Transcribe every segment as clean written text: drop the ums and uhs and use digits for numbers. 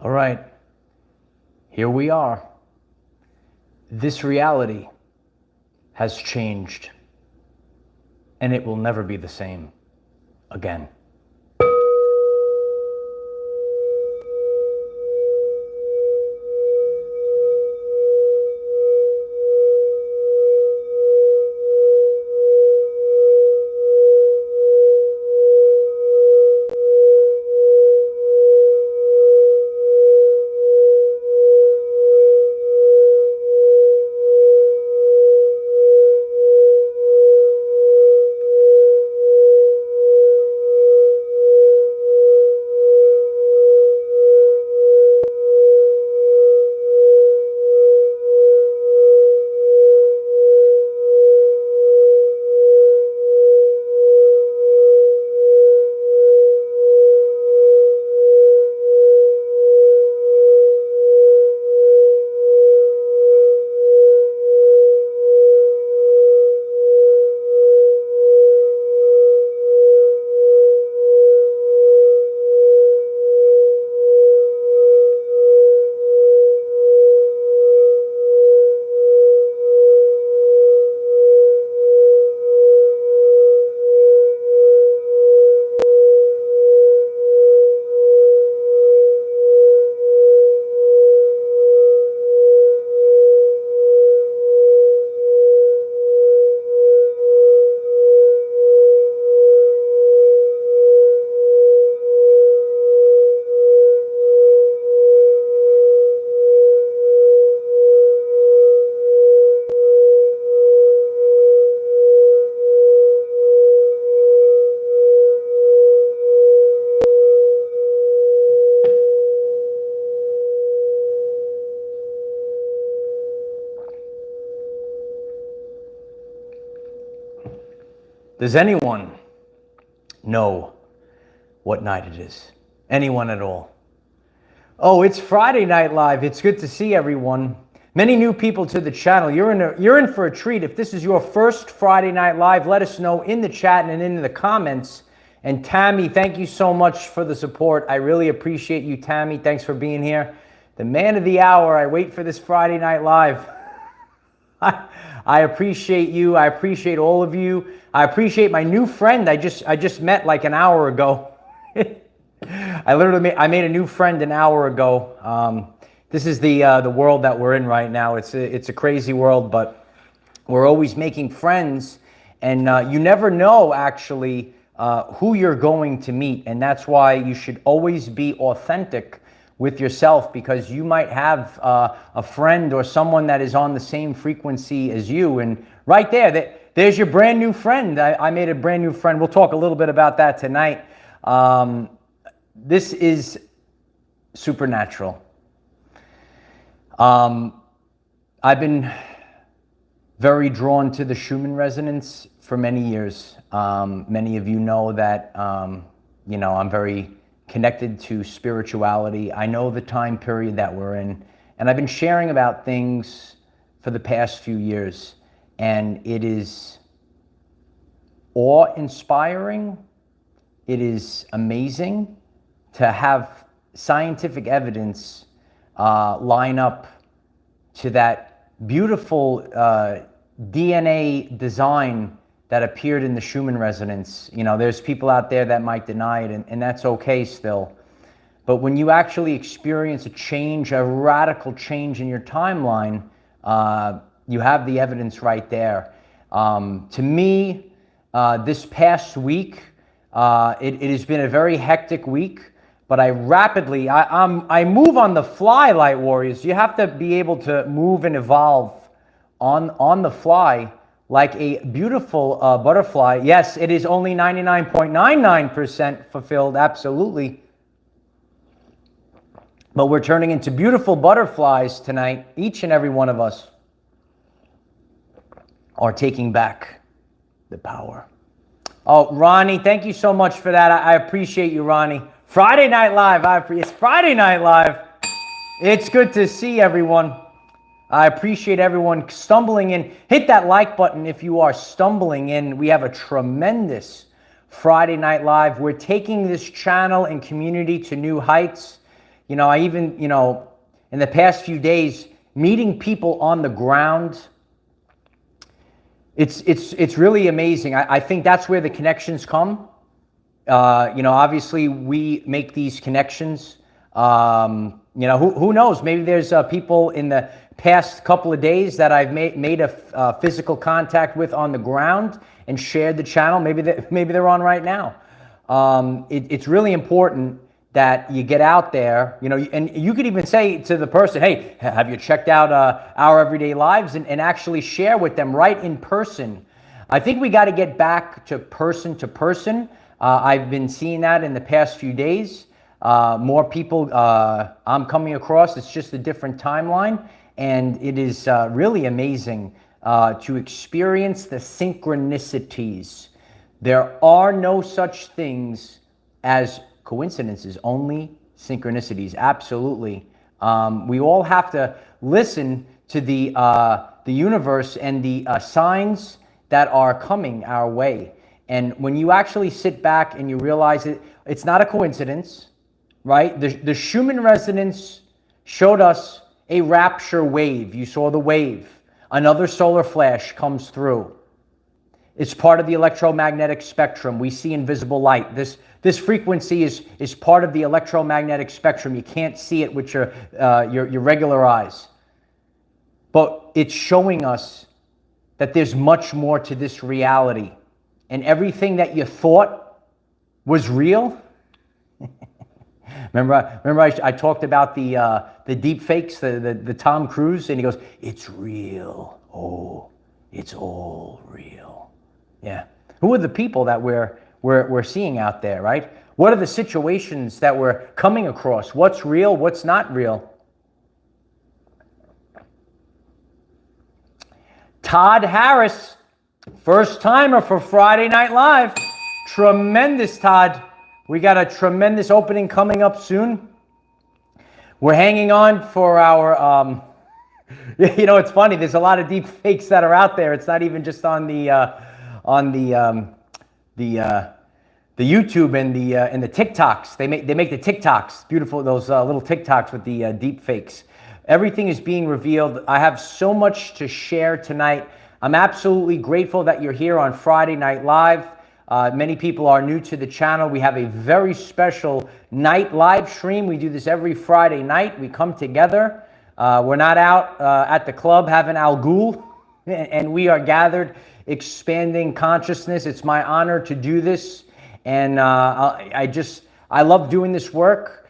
All right, here we are. This reality has changed, and it will never be the same again. Does anyone know what night it is? Anyone at all? Oh, it's Friday Night Live. It's good to see everyone. Many new people to the channel. You're in for a treat. If this is your first Friday Night Live, let us know in the chat and in the comments. And Tammy, thank you so much for the support. I really appreciate you, Tammy. Thanks for being here. The man of the hour. I wait for this Friday Night Live. I appreciate you. I appreciate all of you. I appreciate my new friend I just met like an hour ago. I made a new friend an hour ago. This is the world that we're in right now. It's a crazy world, but we're always making friends, and you never know actually who you're going to meet, and that's why you should always be authentic with yourself, because you might have a friend or someone that is on the same frequency as you, and right there's your brand new friend. I made a brand new friend. We'll talk a little bit about that tonight. This is supernatural. I've been very drawn to the Schumann resonance for many years. Many of you know that, I'm very connected to spirituality. I know the time period that we're in, and I've been sharing about things for the past few years, and it is awe-inspiring. It is amazing to have scientific evidence line up to that beautiful DNA design that appeared in the Schumann resonance. There's people out there that might deny it, and that's okay still. But when you actually experience a change, a radical change in your timeline, you have the evidence right there. To me, this past week, it has been a very hectic week, but I move on the fly, Light Warriors. You have to be able to move and evolve on the fly, like a beautiful butterfly. Yes, it is only 99.99% fulfilled, absolutely. But we're turning into beautiful butterflies tonight. Each and every one of us are taking back the power. Oh, Ronnie, thank you so much for that. I appreciate you, Ronnie. Friday Night Live. It's Friday Night Live. It's good to see everyone. I appreciate everyone stumbling in. Hit that like button if you are stumbling in. We have a tremendous Friday Night Live. We're taking this channel and community to new heights. I even, in the past few days, meeting people on the ground, it's really amazing. I think that's where the connections come. Obviously we make these connections. Who knows? Maybe there's people in the past couple of days that I've made a physical contact with on the ground and shared the channel. Maybe they're on right now. It's really important that you get out there, and you could even say to the person, hey, have you checked out Our Everyday Lives, and actually share with them right in person. I think we got to get back to person. I've been seeing that in the past few days. More people I'm coming across. It's just a different timeline, and it is really amazing to experience the synchronicities. There are no such things as coincidences, only synchronicities. Absolutely. We all have to listen to the universe and the signs that are coming our way. And when you actually sit back and you realize it's not a coincidence, right? The Schumann resonance showed us a rapture wave. You saw the wave. Another solar flash comes through. It's part of the electromagnetic spectrum. We see invisible light. This frequency is part of the electromagnetic spectrum. You can't see it with your regular eyes. But it's showing us that there's much more to this reality. And everything that you thought was real. Remember I talked about the deep fakes, the Tom Cruise, and he goes, it's real. Oh, it's all real. Yeah. Who are the people that we're seeing out there, right? What are the situations that we're coming across? What's real? What's not real? Todd Harris, first timer for Friday Night Live. Tremendous, Todd. We got a tremendous opening coming up soon. We're hanging on for our, it's funny. There's a lot of deep fakes that are out there. It's not even just on the YouTube and the TikToks. They make the TikToks beautiful. Those little TikToks with the deep fakes. Everything is being revealed. I have so much to share tonight. I'm absolutely grateful that you're here on Friday Night Live. Many people are new to the channel. We have a very special night live stream. We do this every Friday night. We come together. We're not out at the club having Al Ghul, and we are gathered expanding consciousness. It's my honor to do this, and I love doing this work.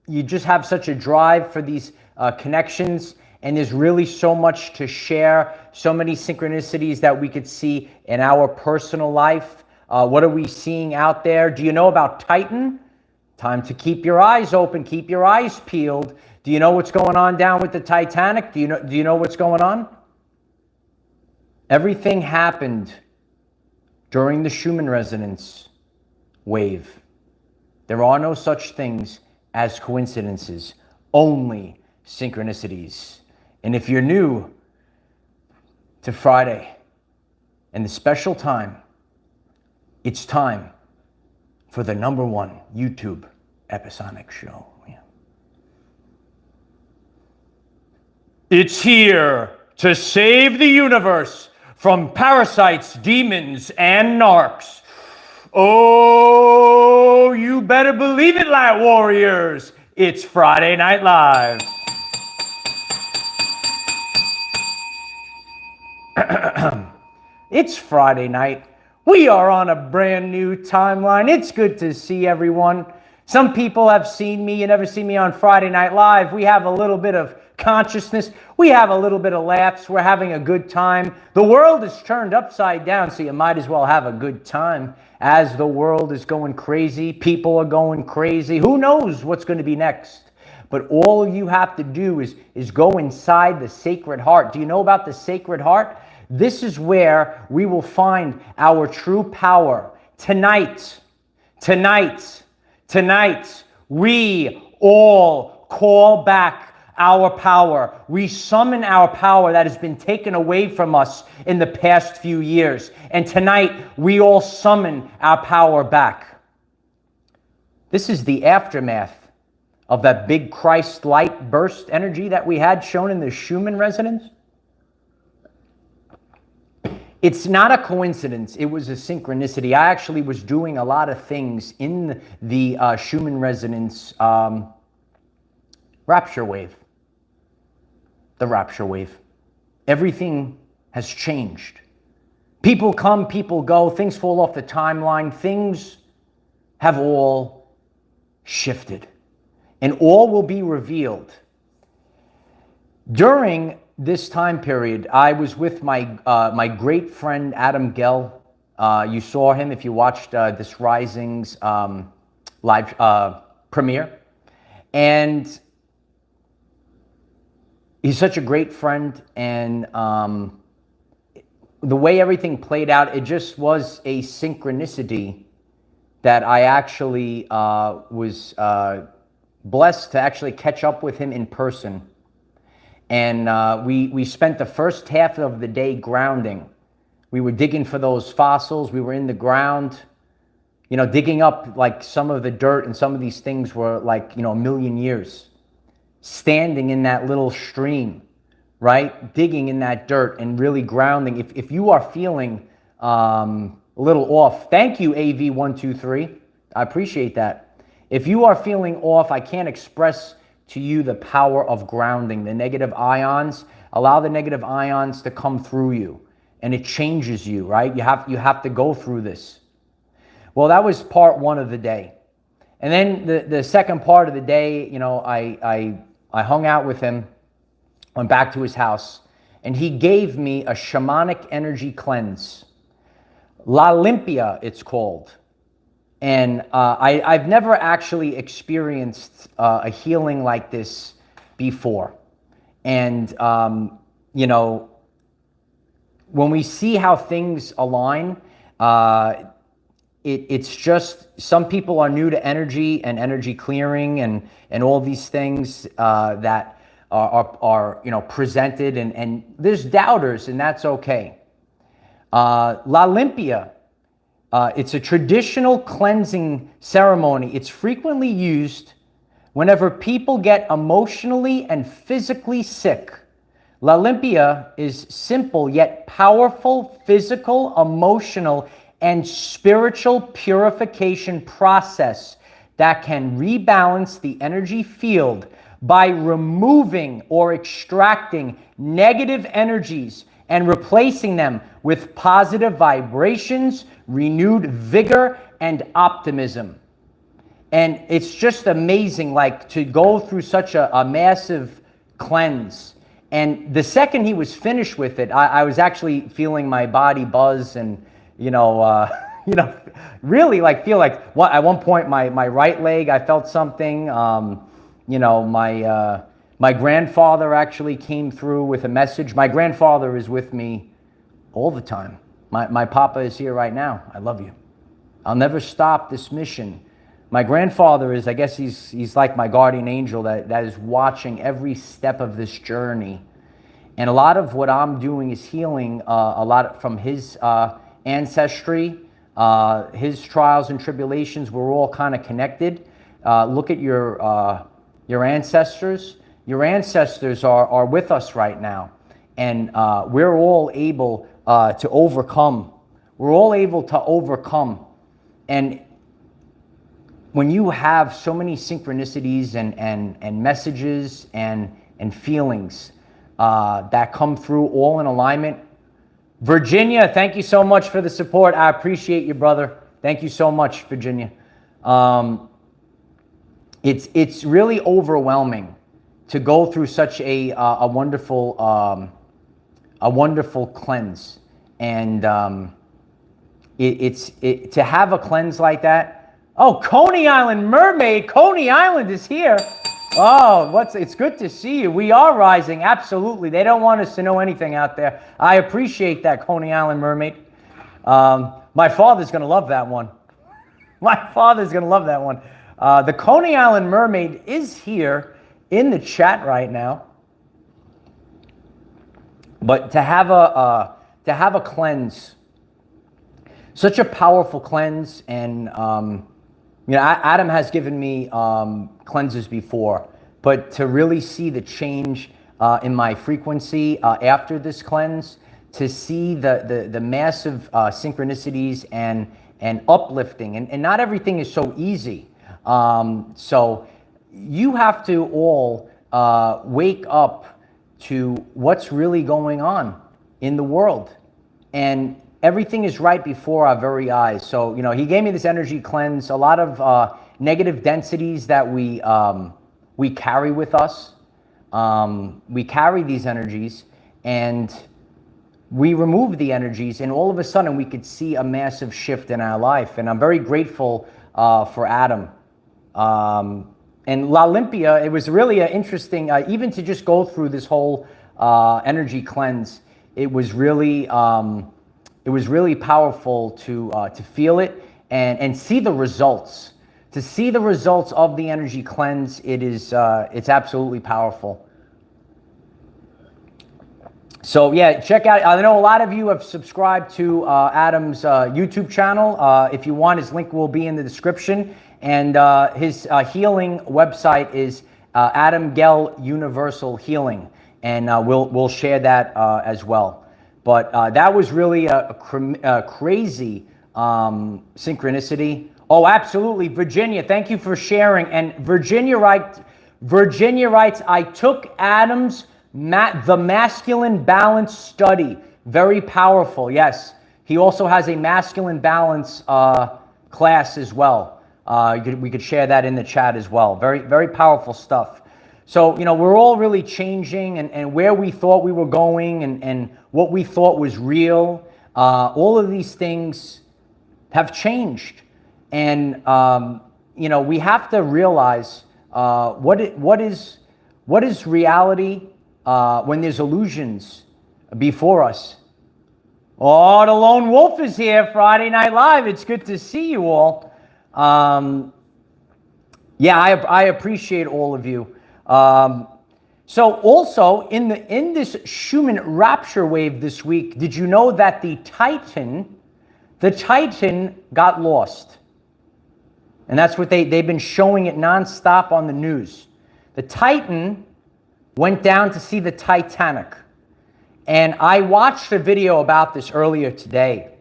You just have such a drive for these connections, and there's really so much to share, so many synchronicities that we could see in our personal life. What are we seeing out there? Do you know about Titan? Time to keep your eyes open, keep your eyes peeled. Do you know what's going on down with the Titanic? Do you know what's going on? Everything happened during the Schumann resonance wave. There are no such things as coincidences, only synchronicities. And if you're new to Friday and the special time, it's time for the #1 YouTube episodic show. Yeah. It's here to save the universe from parasites, demons, and narcs. Oh, you better believe it, Light Warriors. It's Friday Night Live. It's Friday night. We are on a brand new timeline. It's good to see everyone. Some people have seen me. You never see me on Friday Night Live. We have a little bit of consciousness. We have a little bit of laughs. We're having a good time. The world is turned upside down, so you might as well have a good time. As the world is going crazy, people are going crazy. Who knows what's going to be next? But all you have to do is go inside the Sacred Heart. Do you know about the Sacred Heart? This is where we will find our true power. Tonight, we all call back our power. We summon our power that has been taken away from us in the past few years. And tonight, we all summon our power back. This is the aftermath of that big Christ light burst energy that we had shown in the Schumann resonance. It's not a coincidence. It was a synchronicity. I actually was doing a lot of things in the Schumann resonance rapture wave. The rapture wave. Everything has changed. People come, people go, things fall off the timeline, things have all shifted. And all will be revealed. During this time period, I was with my my great friend Adam Gell. You saw him if you watched this Rising's live premiere. And he's such a great friend, and the way everything played out, it just was a synchronicity that I actually was blessed to actually catch up with him in person. And we spent the first half of the day grounding. We were digging for those fossils. We were in the ground, you know, digging up like some of the dirt, and some of these things were like, you know, a million years. Standing in that little stream, right? Digging in that dirt and really grounding. If you are feeling a little off, thank you, AV123. I appreciate that. If you are feeling off, I can't express to you the power of grounding. The negative ions, allow the negative ions to come through you, and it changes you, right? You have to go through this. Well, that was part one of the day. And then the second part of the day, you know, I hung out with him, went back to his house, and he gave me a shamanic energy cleanse. La Limpia, it's called. And I've never actually experienced a healing like this before. And, you know, when we see how things align, it's just, some people are new to energy and energy clearing and all these things that are you know, presented, and there's doubters, and that's okay. La Limpia, it's a traditional cleansing ceremony. It's frequently used whenever people get emotionally and physically sick. La Limpia is simple yet powerful physical, emotional, and spiritual purification process that can rebalance the energy field by removing or extracting negative energies and replacing them with positive vibrations, renewed vigor, and optimism. And it's just amazing, like, to go through such a massive cleanse. And the second he was finished with it, I was actually feeling my body buzz, and you know, really like feel like what at one point my right leg, I felt something. You know, my grandfather actually came through with a message. My grandfather is with me all the time. My papa is here right now. I love you. I'll never stop this mission. My grandfather is, I guess he's like my guardian angel that is watching every step of this journey. And a lot of what I'm doing is healing a lot from his ancestry, his trials and tribulations. We're all kind of connected. Look at your ancestors. Your ancestors are with us right now. And we're all able to overcome. We're all able to overcome. And when you have so many synchronicities and messages and feelings that come through all in alignment. Virginia, thank you so much for the support. I appreciate you, brother. Thank you so much, Virginia. It's really overwhelming to go through such a wonderful cleanse, and to have a cleanse like that. Oh, Coney Island Mermaid, Coney Island is here. Oh, it's good to see you. We are rising, absolutely. They don't want us to know anything out there. I appreciate that, Coney Island Mermaid. My father's gonna love that one. My father's gonna love that one. The Coney Island Mermaid is here in the chat right now. But to have a cleanse, such a powerful cleanse, and You know, Adam has given me cleanses before, but to really see the change in my frequency after this cleanse, to see the massive synchronicities and uplifting, and not everything is so easy. So you have to all wake up to what's really going on in the world. And everything is right before our very eyes. So, you know, he gave me this energy cleanse, a lot of negative densities that we carry with us. We carry these energies and we remove the energies, and all of a sudden we could see a massive shift in our life. And I'm very grateful for Adam. And La Limpia, it was really interesting, even to just go through this whole energy cleanse. It was really powerful to feel it and see the results. To see the results of the energy cleanse, it's absolutely powerful. So yeah, check out, I know a lot of you have subscribed to Adam's YouTube channel. If you want, his link will be in the description. And his healing website is Adam Gell Universal Healing. And we'll share that as well. But that was really a crazy synchronicity. Oh, absolutely. Virginia, thank you for sharing. And Virginia writes, I took Adam's the masculine balance study. Very powerful. Yes. He also has a masculine balance class as well. We could share that in the chat as well. Very, very powerful stuff. So, you know, we're all really changing, and where we thought we were going and what we thought was real. All of these things have changed. And, you know, we have to realize what is reality when there's illusions before us. Oh, the Lone Wolf is here, Friday Night Live. It's good to see you all. Yeah, I appreciate all of you. So also in this Schumann Rapture wave this week, did you know that the Titan got lost? And that's what they've been showing it nonstop on the news. The Titan went down to see the Titanic. And I watched a video about this earlier today.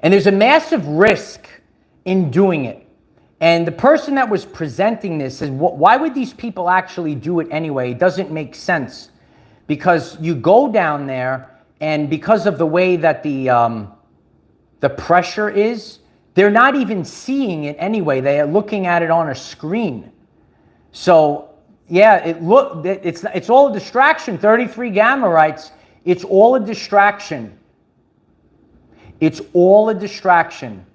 And there's a massive risk in doing it. And the person that was presenting this says, why would these people actually do it anyway? It doesn't make sense. Because you go down there, and because of the way that the pressure is, they're not even seeing it anyway. They are looking at it on a screen. So yeah, it's all a distraction. 33 Gamma writes, it's all a distraction. It's all a distraction.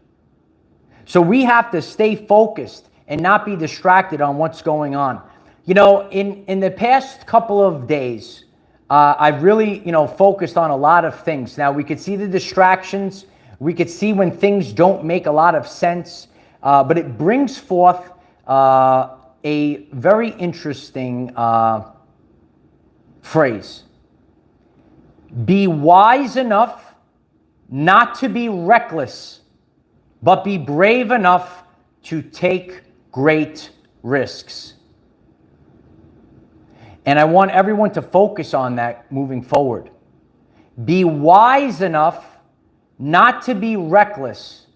So we have to stay focused and not be distracted on what's going on. You know, in the past couple of days, I've really, you know, focused on a lot of things. Now, we could see the distractions. We could see when things don't make a lot of sense. But it brings forth a very interesting phrase. Be wise enough not to be reckless, but be brave enough to take great risks. And I want everyone to focus on that moving forward. Be wise enough not to be reckless,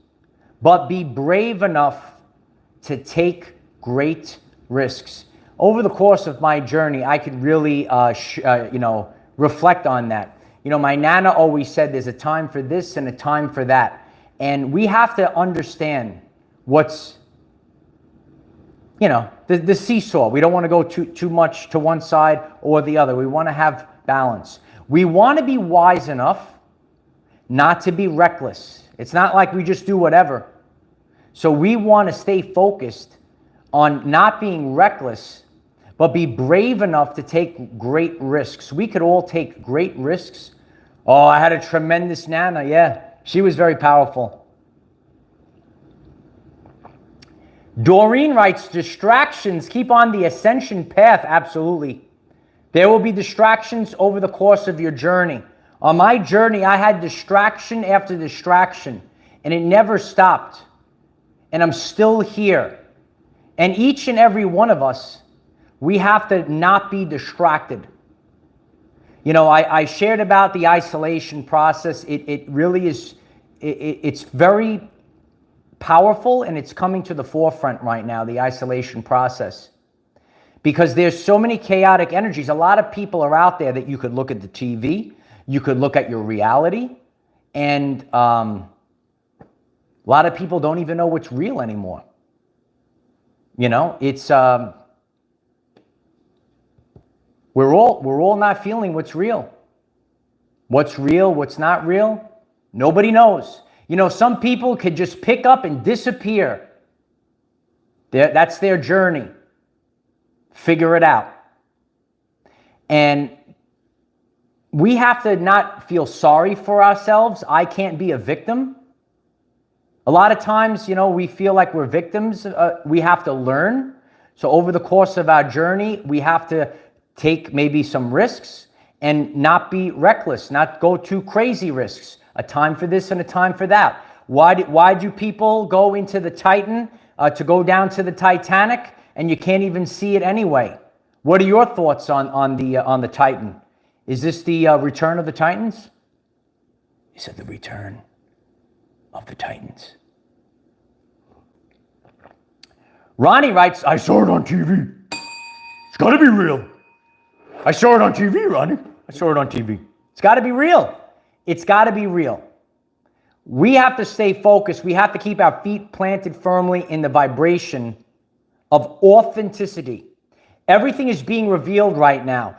but be brave enough to take great risks. Over the course of my journey, I could really, you know, reflect on that. You know, my Nana always said there's a time for this and a time for that. And we have to understand what's, you know, the seesaw. We don't want to go too much to one side or the other. We want to have balance. We want to be wise enough not to be reckless. It's not like we just do whatever. So we want to stay focused on not being reckless, but be brave enough to take great risks. We could all take great risks. Oh, I had a tremendous Nana. Yeah, she was very powerful. Doreen writes, distractions keep on the ascension path. Absolutely. There will be distractions over the course of your journey. On my journey, I had distraction after distraction, and it never stopped. and I'm still here. And each and every one of us, we have to not be distracted. You know, I shared about the isolation process. It really is, it's very powerful, and it's coming to the forefront right now, the isolation process. Because there's so many chaotic energies. A lot of people are out there that you could look at the TV, you could look at your reality, and a lot of people don't even know what's real anymore. You know, it's we're all not feeling what's real. What's real, what's not real, nobody knows. You know, some people could just pick up and disappear. That's their journey. Figure it out. And we have to not feel sorry for ourselves. I can't be a victim. A lot of times, you know, we feel like we're victims. We have to learn. So over the course of our journey, we have to take maybe some risks and not be reckless, not go too crazy risks. A time for this and a time for that. Why do people go into the Titan to go down to the Titanic, and you can't even see it anyway? What are your thoughts on the Titan? Is this the return of the Titans? Is it the return of the Titans? Ronnie writes, I saw it on TV. It's got to be real. I saw it on TV, Ronnie. I saw it on TV. It's got to be real. It's got to be real. We have to stay focused. We have to keep our feet planted firmly in the vibration of authenticity. Everything is being revealed right now.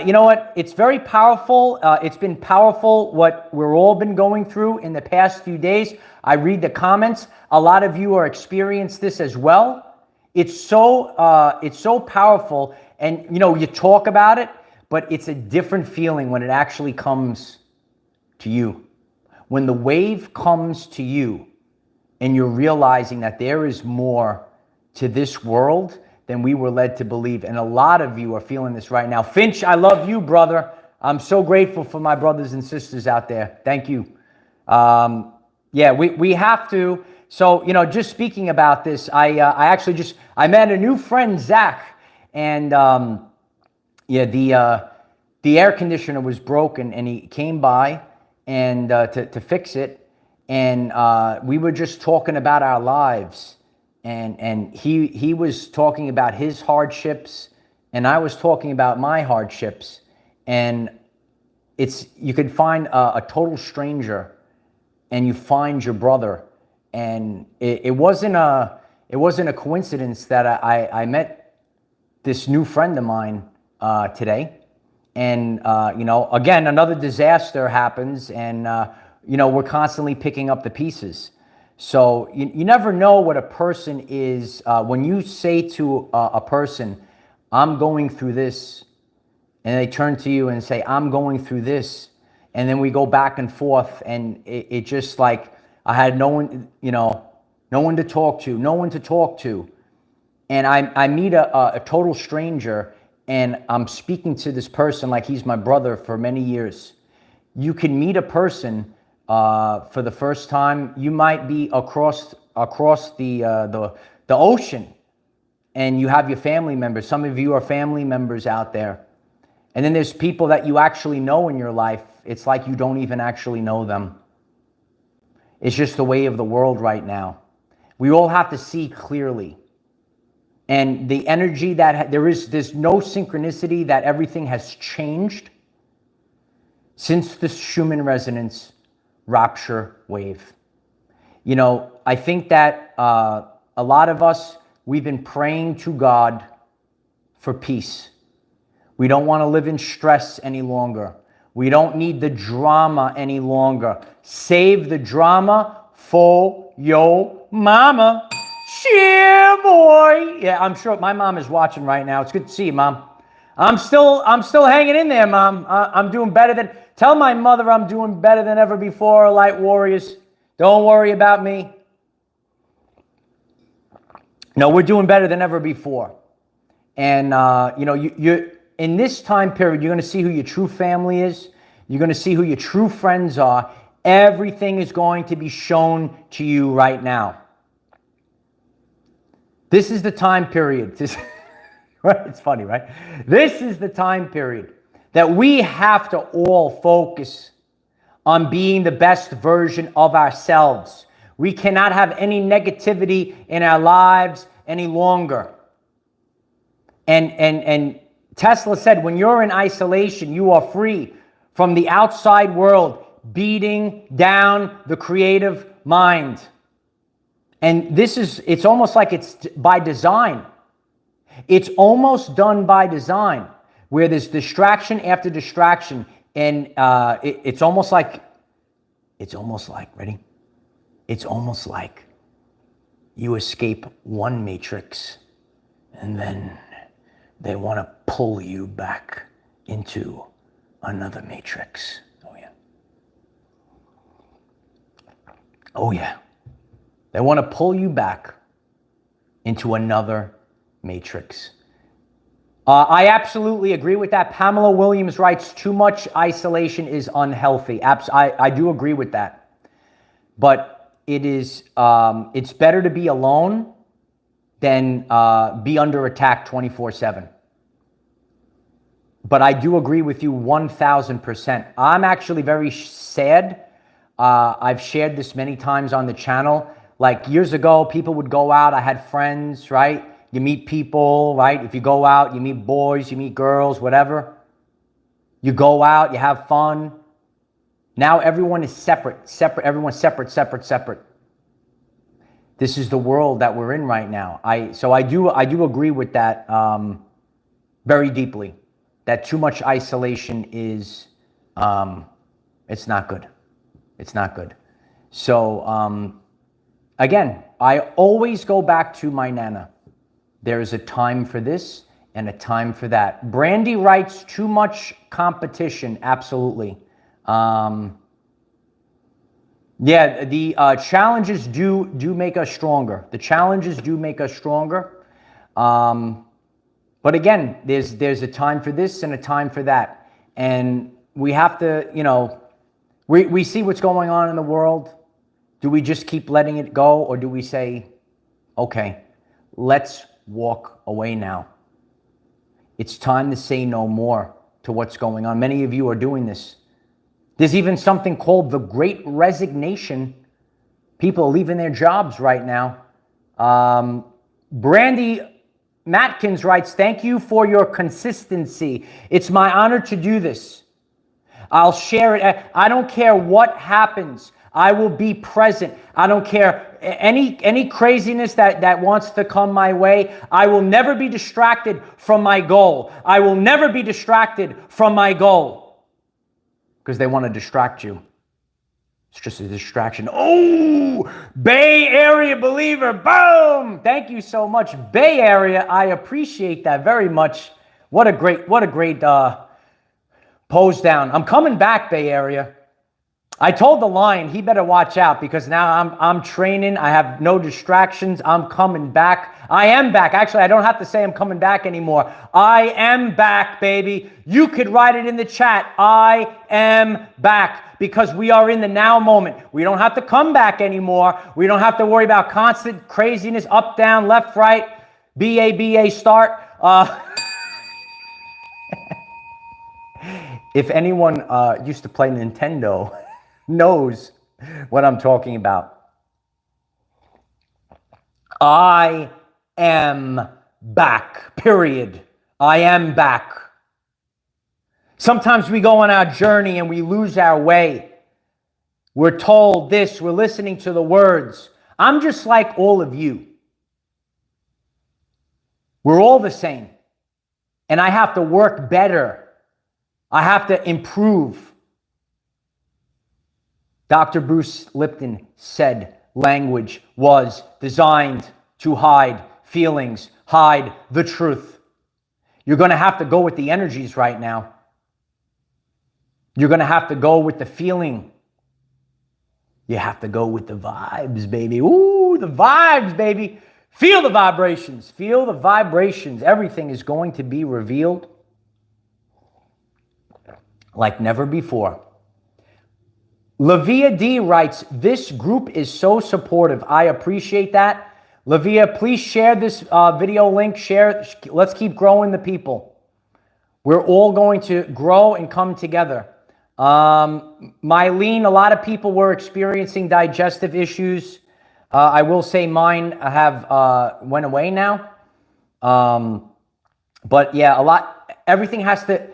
You know what? It's very powerful. It's been powerful what we're all been going through in the past few days. I read the comments. A lot of you are experiencing this as well. It's so powerful, and you know, you talk about it, but it's a different feeling when it actually comes to you. When the wave comes to you and you're realizing that there is more to this world than we were led to believe. And a lot of you are feeling this right now. Finch, I love you, brother. I'm so grateful for my brothers and sisters out there. Thank you. Yeah, we have to. So, you know, just speaking about this, I met a new friend, Zach, and yeah, the air conditioner was broken, and he came by and to fix it, and we were just talking about our lives, and he was talking about his hardships, and I was talking about my hardships, and you could find a total stranger, and you find your brother, and it wasn't a coincidence that I met this new friend of mine today. And, you know, again, another disaster happens, and, you know, we're constantly picking up the pieces. So you never know what a person is. When you say to a person, I'm going through this, and they turn to you and say, I'm going through this, and then we go back and forth, and it just like, I had no one, you know, no one to talk to. And I meet a total stranger, and I'm speaking to this person like he's my brother for many years. You can meet a person for the first time. You might be across the ocean, and you have your family members. Some of you are family members out there. And then there's people that you actually know in your life. It's like you don't even actually know them. It's just the way of the world right now. We all have to see clearly. And the energy that there's no synchronicity that everything has changed since the Schumann resonance rapture wave. You know, I think that a lot of us, we've been praying to God for peace. We don't want to live in stress any longer. We don't need the drama any longer. Save the drama for your mama. Yeah, boy. Yeah, I'm sure my mom is watching right now. It's good to see you, Mom. I'm still hanging in there, Mom. I'm doing better than. Tell my mother I'm doing better than ever before, Light Warriors. Don't worry about me. No, we're doing better than ever before. And you know, you in this time period, you're going to see who your true family is. You're going to see who your true friends are. Everything is going to be shown to you right now. This is the time period. Right? It's funny, right? This is the time period that we have to all focus on being the best version of ourselves. We cannot have any negativity in our lives any longer. And Tesla said, when you're in isolation, you are free from the outside world beating down the creative mind. And it's almost like it's by design. It's almost done by design, where there's distraction after distraction. And it's almost like, ready? It's almost like you escape one matrix and then they want to pull you back into another matrix. Oh, yeah. Oh, yeah. They want to pull you back into another matrix. I absolutely agree with that. Pamela Williams writes, too much isolation is unhealthy. I do agree with that. But it's better to be alone than be under attack 24/7. But I do agree with you 1,000%. I'm actually very sad. I've shared this many times on the channel. Like years ago, people would go out. I had friends, right? You meet people, right? If you go out, you meet boys, you meet girls, whatever. You go out, you have fun. Now everyone is separate. Everyone's separate. This is the world that we're in right now. So I do agree with that very deeply. That too much isolation is, it's not good. It's not good. So again, I always go back to my Nana. There is a time for this and a time for that. Brandy writes, too much competition. Absolutely. Yeah, the challenges do make us stronger. The challenges do make us stronger. But again, there's a time for this and a time for that. And we have to, we see what's going on in the world. Do we just keep letting it go, or do we say, okay, let's walk away now? It's time to say no more to what's going on. Many of you are doing this. There's even something called the Great Resignation. People are leaving their jobs right now. Brandy Matkins writes, thank you for your consistency. It's my honor to do this. I'll share it. I don't care what happens. I will be present. I don't care any craziness that wants to come my way. I will never be distracted from my goal. I will never be distracted from my goal. Because they want to distract you. It's just a distraction. Oh, Bay Area believer. Boom. Thank you so much, Bay Area. I appreciate that very much. What a great pose down. I'm coming back, Bay Area. I told the Lion he better watch out, because now I'm training. I have no distractions. I'm coming back. I am back. Actually, I don't have to say I'm coming back anymore. I am back, baby. You could write it in the chat. I am back, because we are in the now moment. We don't have to come back anymore. We don't have to worry about constant craziness, up, down, left, right, BA, start. If anyone used to play Nintendo, knows what I'm talking about. I am back, period. I am back. Sometimes we go on our journey and we lose our way. We're told this, we're listening to the words. I'm just like all of you. We're all the same. And I have to work better. I have to improve. Dr. Bruce Lipton said language was designed to hide feelings, hide the truth. You're going to have to go with the energies right now. You're going to have to go with the feeling. You have to go with the vibes, baby. Ooh, the vibes, baby. Feel the vibrations. Feel the vibrations. Everything is going to be revealed like never before. Lavia D writes, this group is so supportive. I appreciate that. Lavia, please share this video link. Share. Let's keep growing the people. We're all going to grow and come together. Mylene, a lot of people were experiencing digestive issues. I will say mine have went away now. But yeah, everything has to,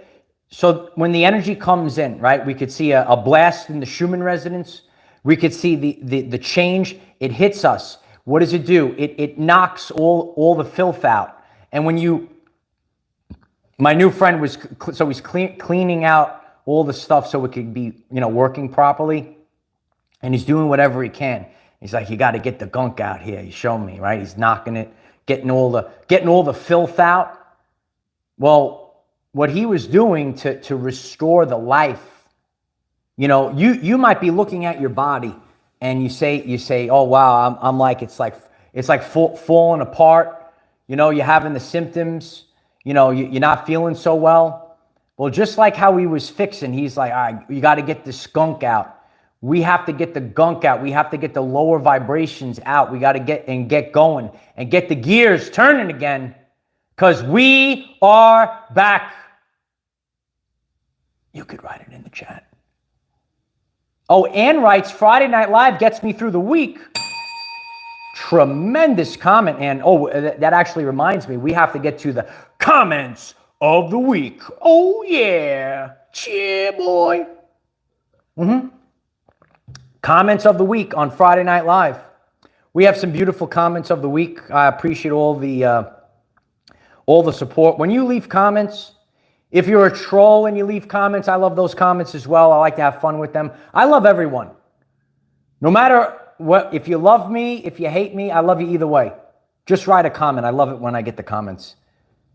so when the energy comes in, right, we could see a blast in the Schumann resonance. We could see the change. It hits us. What does it do? It knocks all the filth out. And when my new friend was, so he's cleaning out all the stuff so it could be, working properly. And he's doing whatever he can. He's like, you got to get the gunk out here. He's showing me, right? He's knocking it, getting all the filth out. Well, what he was doing to restore the life, you might be looking at your body and you say, oh wow, I'm like, it's like falling apart. You're having the symptoms. You're not feeling so well. Well, just like how he was fixing, he's like, all right, you got to get the skunk out. We have to get the gunk out. We have to get the lower vibrations out. We got to get going and get the gears turning again, because we are back. You could write it in the chat. Oh, Ann writes, Friday Night Live gets me through the week. Tremendous comment, Ann. Oh, that actually reminds me, we have to get to the comments of the week. Oh, yeah. Cheer, boy. Comments of the week on Friday Night Live. We have some beautiful comments of the week. I appreciate all the support. When you leave comments, if you're a troll and you leave comments, I love those comments as well. I like to have fun with them. I love everyone. No matter what, if you love me, if you hate me, I love you either way. Just write a comment. I love it when I get the comments.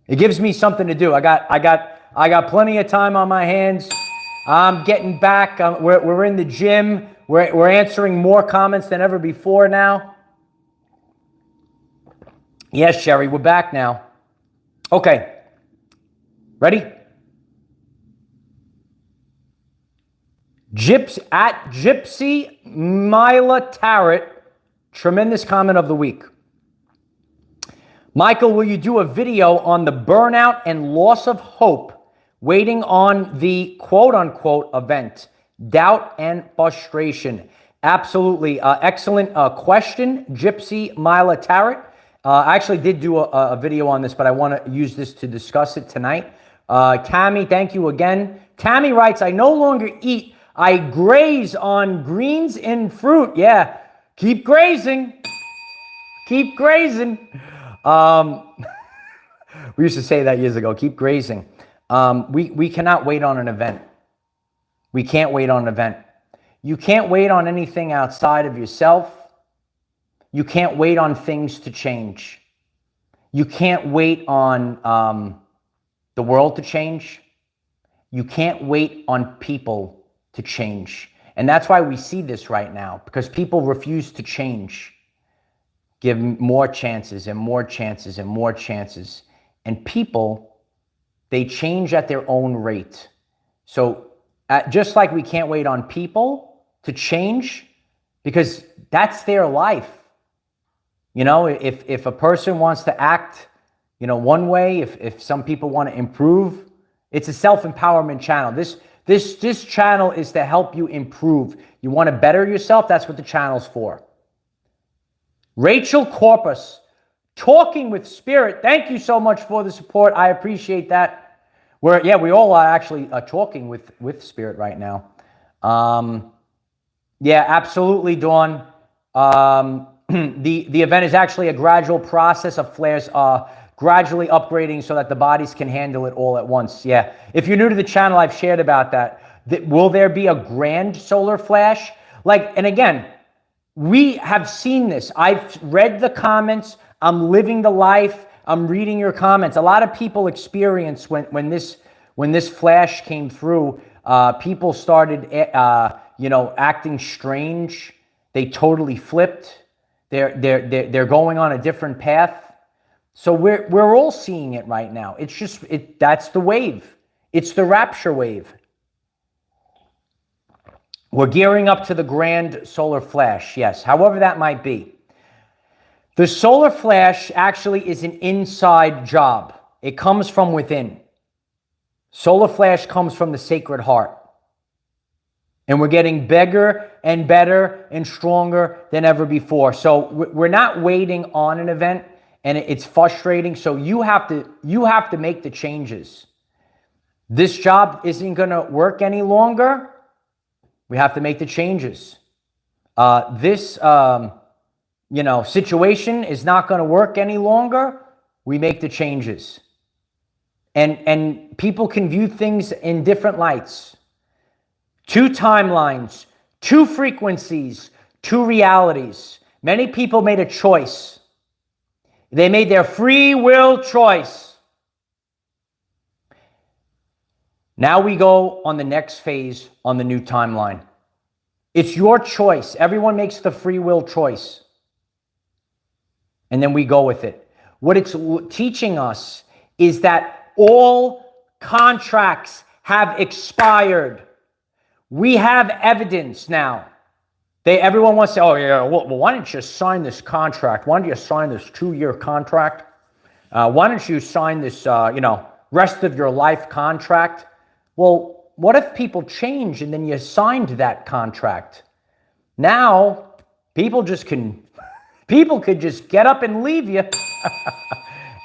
It gives me something to do. I got plenty of time on my hands. I'm getting back. We're in the gym. We're answering more comments than ever before now. Yes, Sherry, we're back now. Okay. Ready? Gypsy Mila Tarrant, tremendous comment of the week. Michael, will you do a video on the burnout and loss of hope waiting on the quote-unquote event? Doubt and frustration. Absolutely. Excellent question, Gypsy Mila Tarrant. I actually did do a video on this, but I want to use this to discuss it tonight. Tammy, thank you again. Tammy writes, I no longer eat. I graze on greens and fruit. Yeah, keep grazing. Keep grazing. We used to say that years ago, keep grazing. We cannot wait on an event. We can't wait on an event. You can't wait on anything outside of yourself. You can't wait on things to change. You can't wait on the world to change. You can't wait on people to change. And that's why we see this right now, because people refuse to change. Give more chances and more chances and more chances. And people, they change at their own rate. So just like we can't wait on people to change, because that's their life. If a person wants to act, one way, if some people want to improve, it's a self-empowerment channel. This channel is to help you improve. You want to better yourself? That's what the channel's for. Rachel Corpus, Talking with Spirit. Thank you so much for the support. I appreciate that. We all are actually talking with Spirit right now. Yeah, absolutely, Dawn. The event is actually a gradual process of flares gradually upgrading so that the bodies can handle it all at once. Yeah. If you're new to the channel, I've shared about that. Will there be a grand solar flash? And again, we have seen this. I've read the comments. I'm living the life. I'm reading your comments. A lot of people experience when this flash came through, people started, acting strange. They totally flipped. They're going on a different path. So we're all seeing it right now. It's just that's the wave. It's the rapture wave. We're gearing up to the grand solar flash. Yes, however that might be. The solar flash actually is an inside job. It comes from within. Solar flash comes from the Sacred Heart. And we're getting bigger and better and stronger than ever before. So we're not waiting on an event, and it's frustrating. So you have to make the changes. This job isn't going to work any longer. We have to make the changes. This situation is not going to work any longer. We make the changes. And people can view things in different lights. 2 timelines, 2 frequencies, 2 realities. Many people made a choice. They made their free will choice. Now we go on the next phase on the new timeline. It's your choice. Everyone makes the free will choice. And then we go with it. What it's teaching us is that all contracts have expired. We have evidence now. Everyone wants to say, oh yeah, well, why don't you sign this contract? Why don't you sign this 2-year contract? Why don't you sign this, rest of your life contract? Well, what if people change and then you signed that contract? Now, people could just get up and leave you.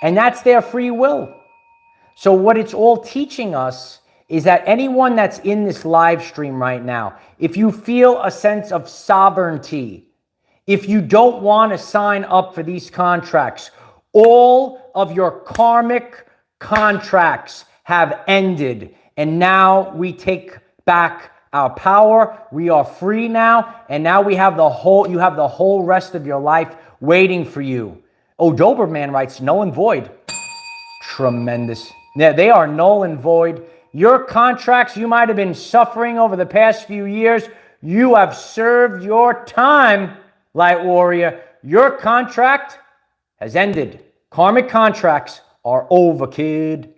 And that's their free will. So what it's all teaching us is that anyone that's in this live stream right now, if you feel a sense of sovereignty, if you don't want to sign up for these contracts, all of your karmic contracts have ended. And now we take back our power. We are free now. And now you have the whole rest of your life waiting for you. Oh, Doberman writes, null and void. Tremendous. Yeah, they are null and void. Your contracts you might have been suffering over the past few years, you have served your time, Light Warrior. Your contract has ended. Karmic contracts are over, kid.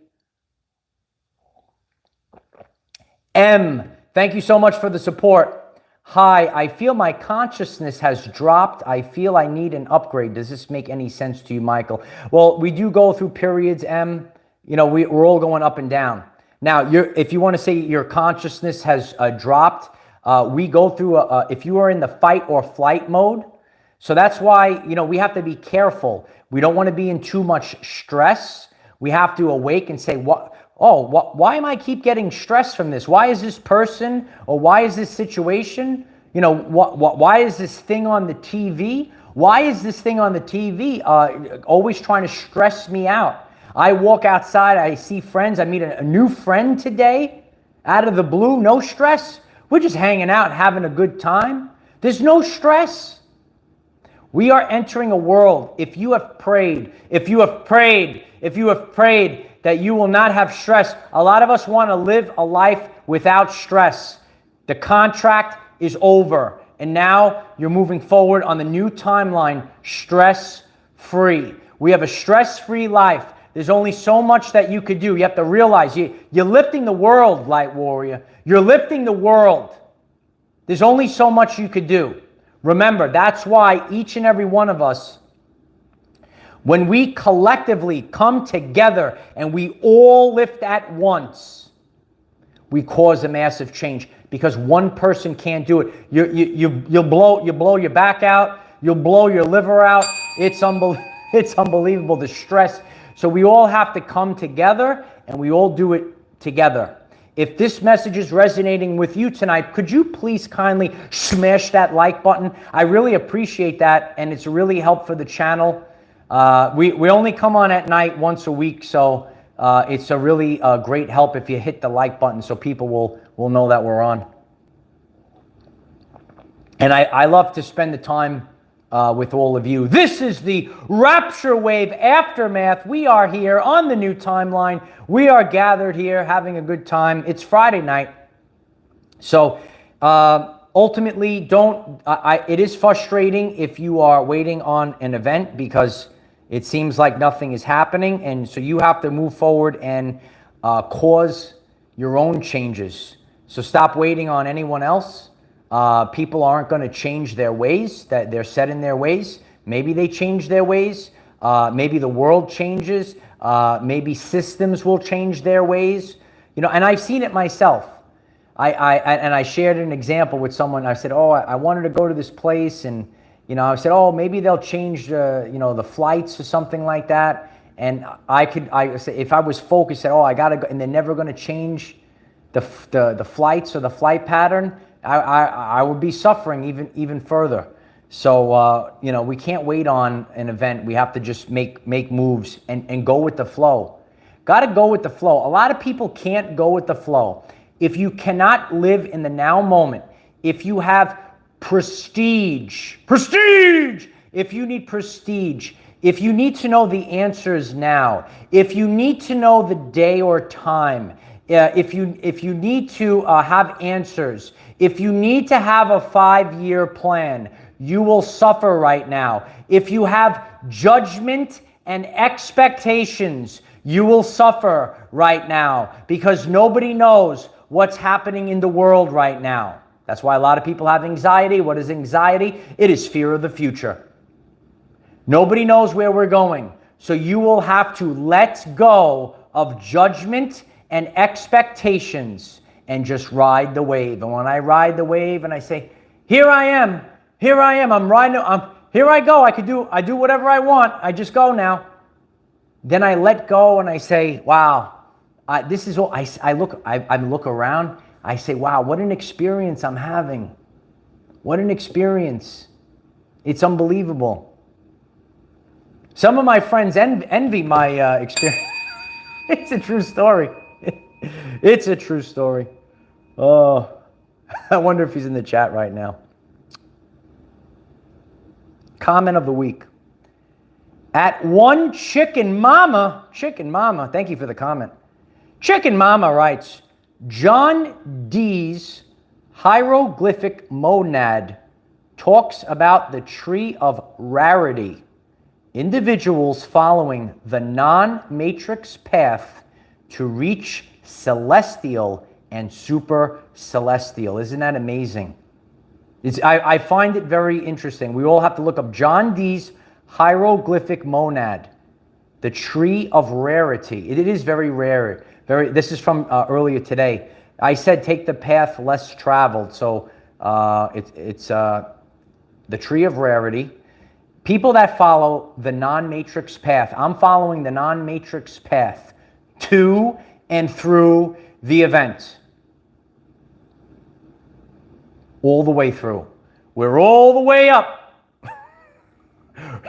M, thank you so much for the support. Hi, I feel my consciousness has dropped. I feel I need an upgrade. Does this make any sense to you, Michael? Well, we do go through periods, M. We're all going up and down. Now, if you want to say your consciousness has dropped, we go through, if you are in the fight or flight mode. So that's why, we have to be careful. We don't want to be in too much stress. We have to awake and say, why am I keep getting stressed from this? Why is this person, or why is this situation, why is this thing on the TV? Why is this thing on the TV always trying to stress me out? I walk outside, I see friends, I meet a new friend today, out of the blue, no stress. We're just hanging out, having a good time. There's no stress. We are entering a world, if you have prayed that you will not have stress. A lot of us want to live a life without stress. The contract is over, and now you're moving forward on the new timeline, stress-free. We have a stress-free life. There's only so much that you could do. You have to realize you're lifting the world, Light Warrior. You're lifting the world. There's only so much you could do. Remember, that's why each and every one of us, when we collectively come together and we all lift at once, we cause a massive change, because one person can't do it. You'll blow your back out. You'll blow your liver out. It's unbelievable, the stress. So we all have to come together, and we all do it together. If this message is resonating with you tonight, could you please kindly smash that like button? I really appreciate that, and it's really helpful for the channel. We only come on at night once a week, so it's a really great help if you hit the like button, so people will know that we're on. And I love to spend the time with all of you. This is the Rapture Wave Aftermath. We are here on the new timeline. We are gathered here having a good time. It's Friday night. So ultimately, it is frustrating if you are waiting on an event, because it seems like nothing is happening. And so you have to move forward and cause your own changes. So stop waiting on anyone else. People aren't going to change their ways, that they're set in their ways. Maybe they change their ways. Maybe the world changes. Maybe systems will change their ways. You know, and I've seen it myself. I shared an example with someone. I said, oh, I wanted to go to this place, and you know, I said, oh, maybe they'll change you know, the flights or something like that. And I said, if I was focused, said, oh, I gotta go, and they're never going to change the flights or the flight pattern, I would be suffering even further. So you know, we can't wait on an event. We have to just make moves and go with the flow. Got to go with the flow. A lot of people can't go with the flow. If you cannot live in the now moment, if you have prestige, if you need prestige, if you need to know the answers now, if you need to know the day or time, if you need to have answers, if you need to have a 5-year plan, you will suffer right now. If you have judgment and expectations, you will suffer right now, because nobody knows what's happening in the world right now. That's why a lot of people have anxiety. What is anxiety? It is fear of the future. Nobody knows where we're going. So you will have to let go of judgment and expectations and just ride the wave. And when I ride the wave and I say, here I am, I'm riding, here I go, I do whatever I want, I just go now. Then I let go and I say, wow, this is all, I look around, I say, wow, what an experience I'm having. What an experience. It's unbelievable. Some of my friends envy my experience. It's a true story. It's a true story. Oh, I wonder if he's in the chat right now. Comment of the week. At one Chicken Mama, thank you for the comment. Chicken Mama writes, John Dee's hieroglyphic monad talks about the tree of rarity. Individuals following the non-matrix path to reach celestial and super celestial. Isn't that amazing? I find it very interesting. We all have to look up John Dee's hieroglyphic monad, the tree of rarity. It is very rare. This is from earlier today. I said take the path less traveled. So it's the tree of rarity. People that follow the non-matrix path. I'm following the non-matrix path to and through the event. All the way through. We're all the way up.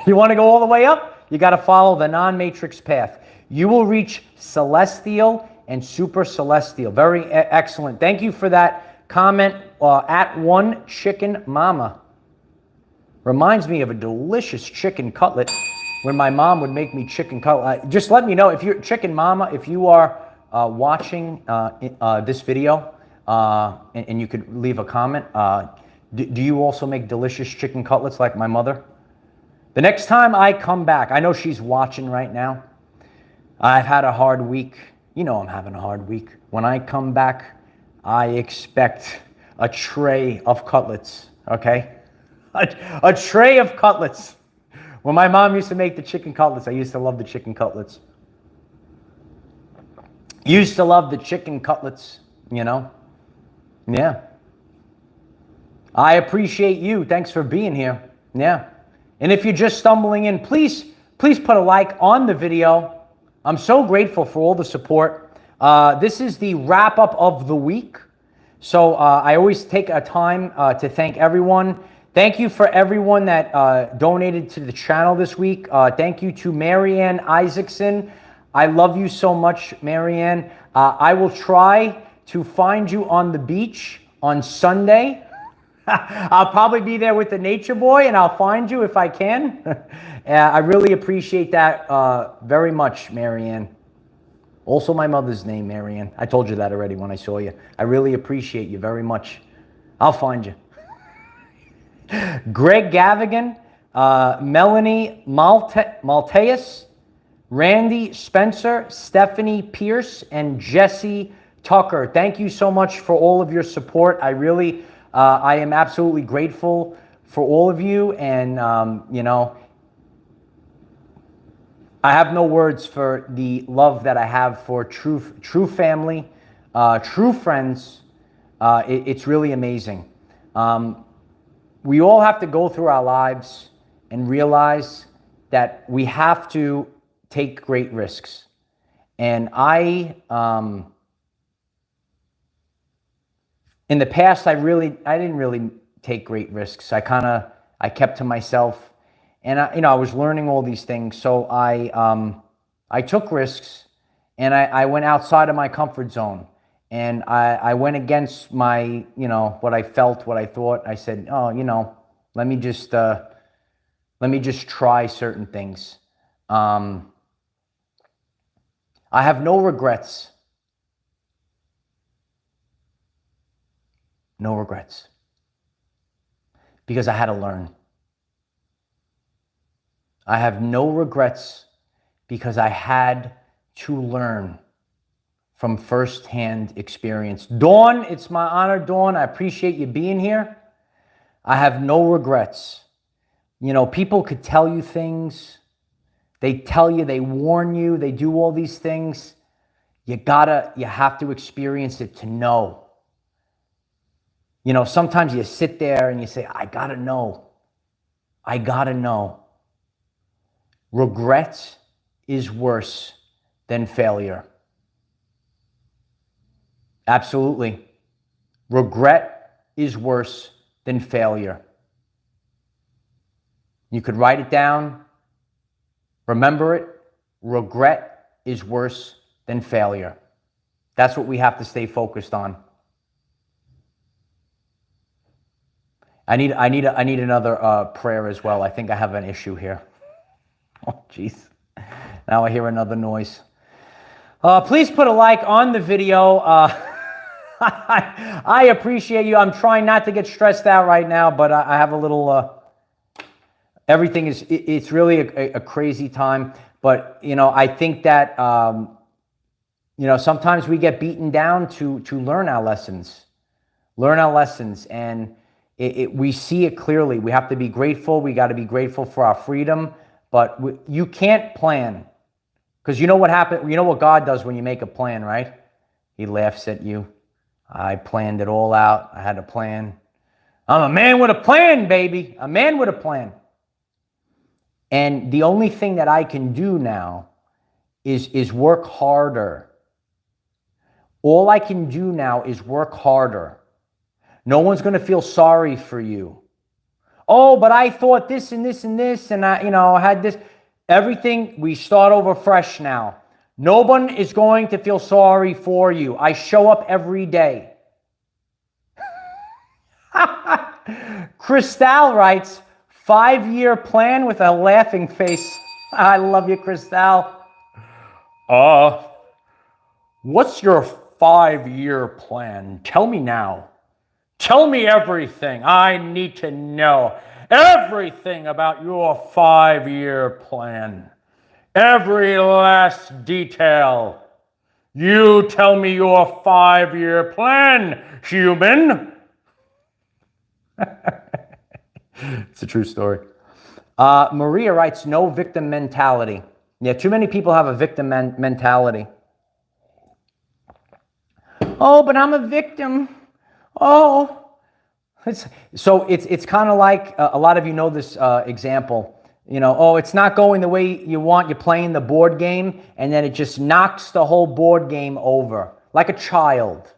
You want to go all the way up? You got to follow the non-matrix path. You will reach celestial and super celestial. Very excellent. Thank you for that comment. At one Chicken Mama. Reminds me of a delicious chicken cutlet when my mom would make me chicken cutlet. Just let me know if you're Chicken Mama, if you are watching this video, and you could leave a comment. Do you also make delicious chicken cutlets like my mother? The next time I come back, I know she's watching right now. I've had a hard week. You know I'm having a hard week. When I come back, I expect a tray of cutlets, okay? A tray of cutlets. When my mom used to make the chicken cutlets, I used to love the chicken cutlets. Used to love the chicken cutlets, you know? Yeah. I appreciate you. Thanks for being here. Yeah. And if you're just stumbling in, please put a like on the video. I'm so grateful for all the support. This is the wrap up of the week. So I always take a time to thank everyone. Thank you for everyone that donated to the channel this week. Thank you to Marianne Isaacson. I love you so much, Marianne. I will try to find you on the beach on Sunday. I'll probably be there with the nature boy, and I'll find you if I can. I really appreciate that very much, Marianne. Also my mother's name, Marianne. I told you that already when I saw you. I really appreciate you very much. I'll find you. Greg Gavigan, Melanie Malteus, Randy Spencer, Stephanie Pierce, and Jesse Tucker. Thank you so much for all of your support. I am absolutely grateful for all of you. And, you know, I have no words for the love that I have for true family, true friends. It's really amazing. We all have to go through our lives and realize that we have to take great risks. And in the past, I didn't really take great risks. I kept to myself, and I was learning all these things. So I took risks, and I went outside of my comfort zone, and I went against my, what I felt, what I thought. I said, oh, let me just try certain things. I have no regrets. No regrets. Because I had to learn. I have no regrets because I had to learn from firsthand experience. Dawn, it's my honor, Dawn. I appreciate you being here. I have no regrets. People could tell you things. They tell you, they warn you, they do all these things. You have to experience it to know. Sometimes you sit there and you say, I gotta know. I gotta know. Regret is worse than failure. Absolutely. Regret is worse than failure. You could write it down. Remember it. Regret is worse than failure. That's what we have to stay focused on. I need another prayer as well. I think I have an issue here. Oh, jeez. Now I hear another noise. Please put a like on the video. I appreciate you. I'm trying not to get stressed out right now, but I have a little... everything it's really a crazy time. But, I think that, sometimes we get beaten down to learn our lessons. Learn our lessons. And we see it clearly. We have to be grateful. We got to be grateful for our freedom. But you can't plan. Because you know what happened? You know what God does when you make a plan, right? He laughs at you. I planned it all out. I had a plan. I'm a man with a plan, baby. A man with a plan. And the only thing that I can do now is work harder. All I can do now is work harder. No one's going to feel sorry for you. Oh, but I thought this and this and this, and I had this. Everything, we start over fresh now. No one is going to feel sorry for you. I show up every day. Cristal writes, 5-year plan with a laughing face. I love you, Cristal. What's your 5-year plan? Tell me now. Tell me everything. I need to know everything about your 5-year plan. Every last detail. You tell me your 5-year plan, human. It's a true story. Maria writes, no victim mentality. Yeah, too many people have a victim mentality. Oh, but I'm a victim. Oh. It's kind of like, a lot of you know this example. Oh, it's not going the way you want. You're playing the board game, and then it just knocks the whole board game over. Like a child.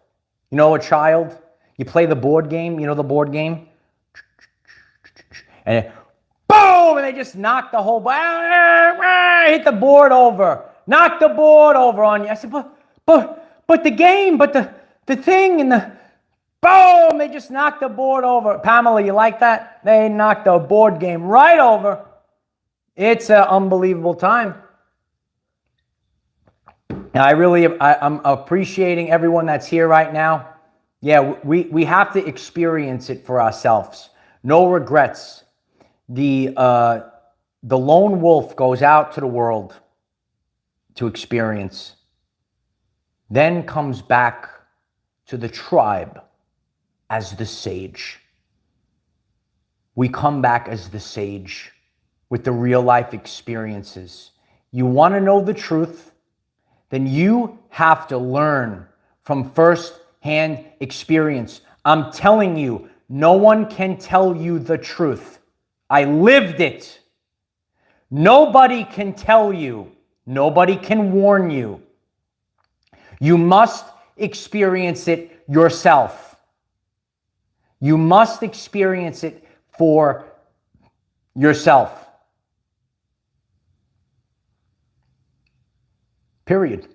You know a child? You play the board game, the board game? And boom! And they just knock the whole hit the board over. Knock the board over on you. I said, but the game, but the thing and the boom! They just knocked the board over. Pamela, you like that? They knocked the board game right over. It's an unbelievable time. I'm appreciating everyone that's here right now. Yeah, we have to experience it for ourselves. No regrets. The lone wolf goes out to the world to experience. Then comes back to the tribe as the sage. We come back as the sage with the real life experiences. you want to know the truth, then you have to learn from first-hand experience. I'm telling you, no one can tell you the truth. I lived it. Nobody can tell you. Nobody can warn you. You must experience it yourself. You must experience it for yourself. Period.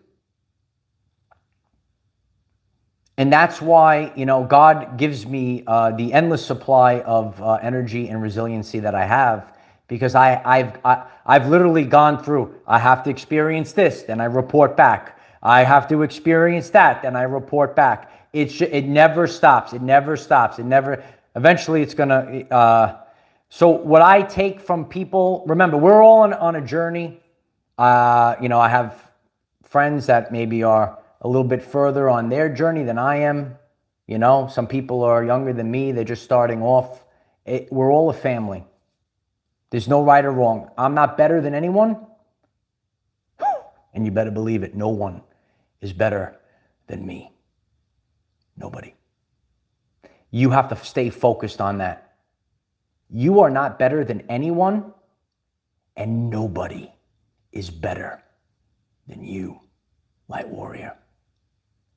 And that's why, God gives me the endless supply of energy and resiliency that I have, because I've literally gone through. I have to experience this, then I report back. I have to experience that, then I report back. It never stops. It never stops. It never. Eventually, it's gonna. So what I take from people, remember, we're all on a journey. I have friends that maybe are a little bit further on their journey than I am. Some people are younger than me. They're just starting off. We're all a family. There's no right or wrong. I'm not better than anyone. And you better believe it. No one is better than me. Nobody. You have to stay focused on that. You are not better than anyone, and nobody is better than you, Light Warrior.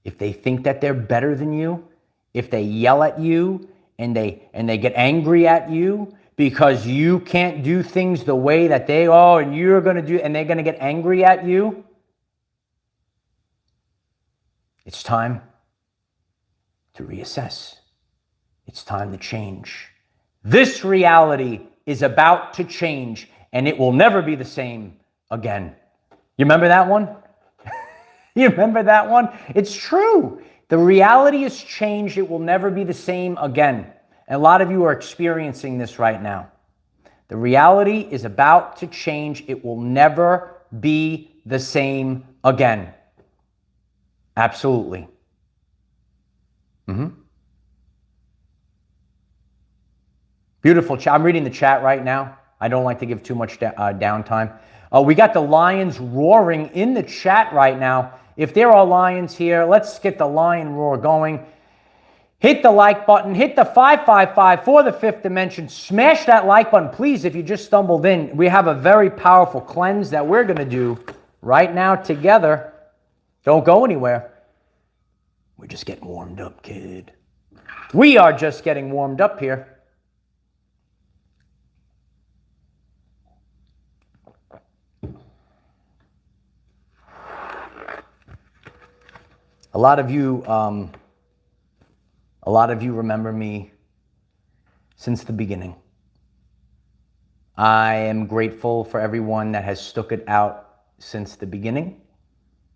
If they think that they're better than you, if they yell at you and they get angry at you because you can't do things the way that and you're going to do, and they're going to get angry at you, it's time to reassess. It's time to change. This reality is about to change, and it will never be the same again. You remember that one? You remember that one? It's true. The reality has changed. It will never be the same again. And a lot of you are experiencing this right now. The reality is about to change. It will never be the same again. Absolutely. Beautiful chat. I'm reading the chat right now. I don't like to give too much downtime. We got the lions roaring in the chat right now. If there are lions here, let's get the lion roar going. Hit the like button. Hit the 555 for the fifth dimension. Smash that like button, please, if you just stumbled in. We have a very powerful cleanse that we're going to do right now together. Don't go anywhere. We're just getting warmed up, kid. We are just getting warmed up here. A lot of you remember me since the beginning. I am grateful for everyone that has stuck it out since the beginning.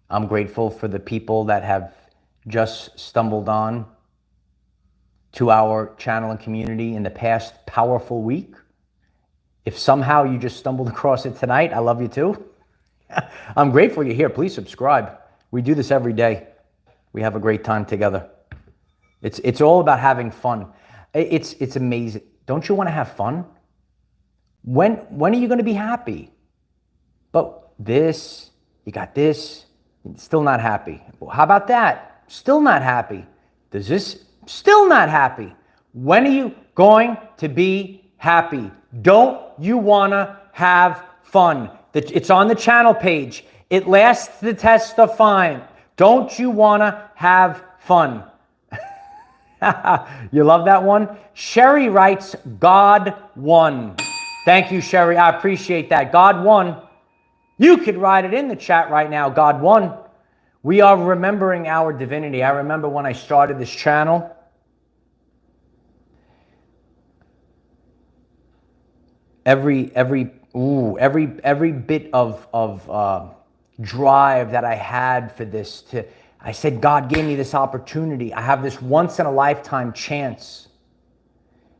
I'm grateful for the people that have just stumbled on to our channel and community in the past powerful week. If somehow you just stumbled across it tonight, I love you too. I'm grateful you're here. Please subscribe. We do this every day. We have a great time together. It's all about having fun. It's amazing. Don't you want to have fun? When are you going to be happy? But this, you got this, still not happy. Well, how about that? Still not happy. Does this, still not happy. When are you going to be happy? Don't you want to have fun? It's on the channel page. It lasts the test of time. Don't you want to have fun? You love that one? Sherry writes, God won. Thank you, Sherry. I appreciate that. God won. You could write it in the chat right now. God won. We are remembering our divinity. I remember when I started this channel, every bit of drive that I had for this, I said, God gave me this opportunity. I have this once in a lifetime chance,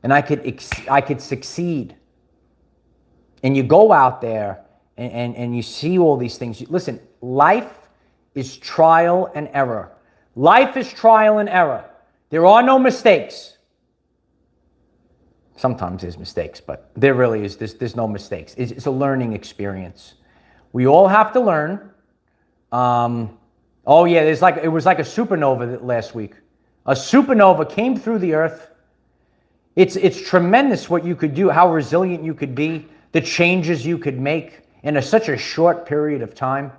and I could succeed. And you go out there and you see all these things. Listen, life is trial and error. Life is trial and error. There are no mistakes. Sometimes there's mistakes, but there really is. There's no mistakes. It's a learning experience. We all have to learn. Oh yeah, it was like a supernova last week. A supernova came through the earth. It's tremendous what you could do, how resilient you could be, the changes you could make in such a short period of time.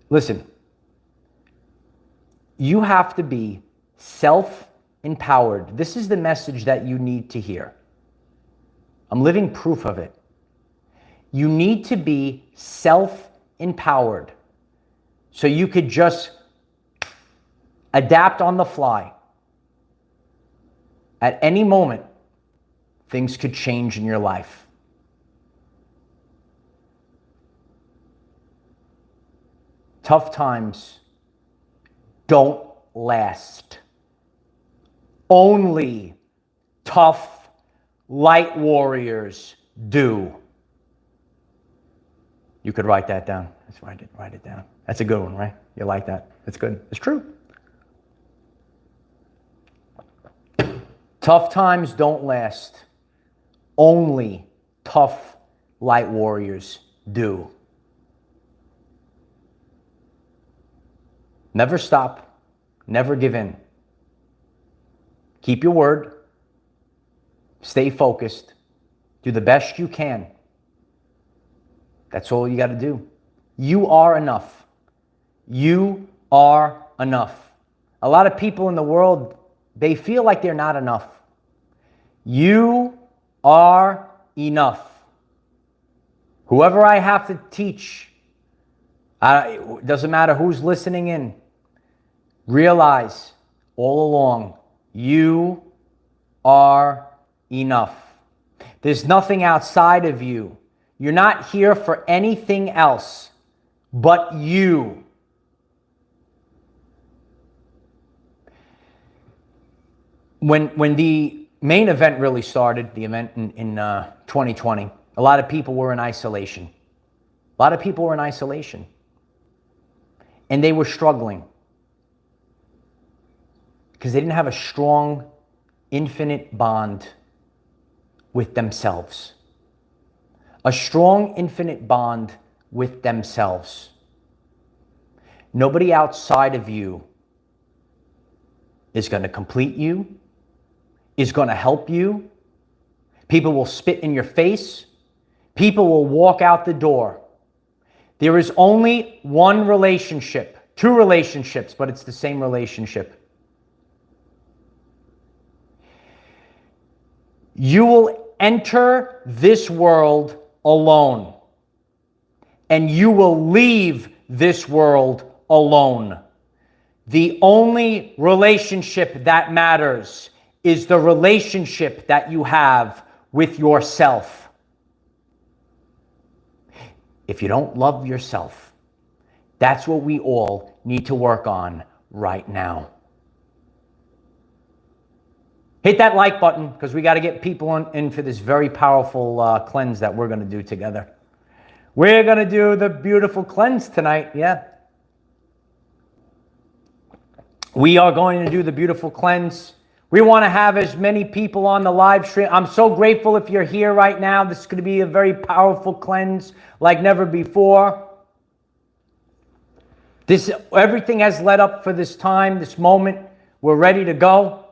Listen, you have to be self-empowered. This is the message that you need to hear. I'm living proof of it. You need to be self-empowered so you could just adapt on the fly. At any moment, things could change in your life. Tough times don't last. Only tough light warriors do. You could write that down. Let's write it down. That's a good one, right? You like that? That's good. It's true. Tough times don't last. Only tough light warriors do. Never stop. Never give in. Keep your word. Stay focused. Do the best you can. That's all you got to do. You are enough. You are enough. A lot of people in the world, they feel like they're not enough. You are enough. Whoever I have to teach, it doesn't matter who's listening in, realize all along, you are enough. There's nothing outside of you. You're not here for anything else but you. When the main event really started, the event in 2020, a lot of people were in isolation. A lot of people were in isolation. And they were struggling because they didn't have a strong, infinite bond with themselves. A strong, infinite bond with themselves. Nobody outside of you is going to complete you, is going to help you. People will spit in your face. People will walk out the door. There is only one relationship, two relationships, but it's the same relationship. You will enter this world alone, and you will leave this world alone. The only relationship that matters is the relationship that you have with yourself. If you don't love yourself, that's what we all need to work on right now. Hit that like button because we got to get people in for this very powerful cleanse that we're going to do together. We're going to do the beautiful cleanse tonight. Yeah. We are going to do the beautiful cleanse. We want to have as many people on the live stream. I'm so grateful if you're here right now. This is going to be a very powerful cleanse like never before. Everything has led up for this time, this moment. We're ready to go.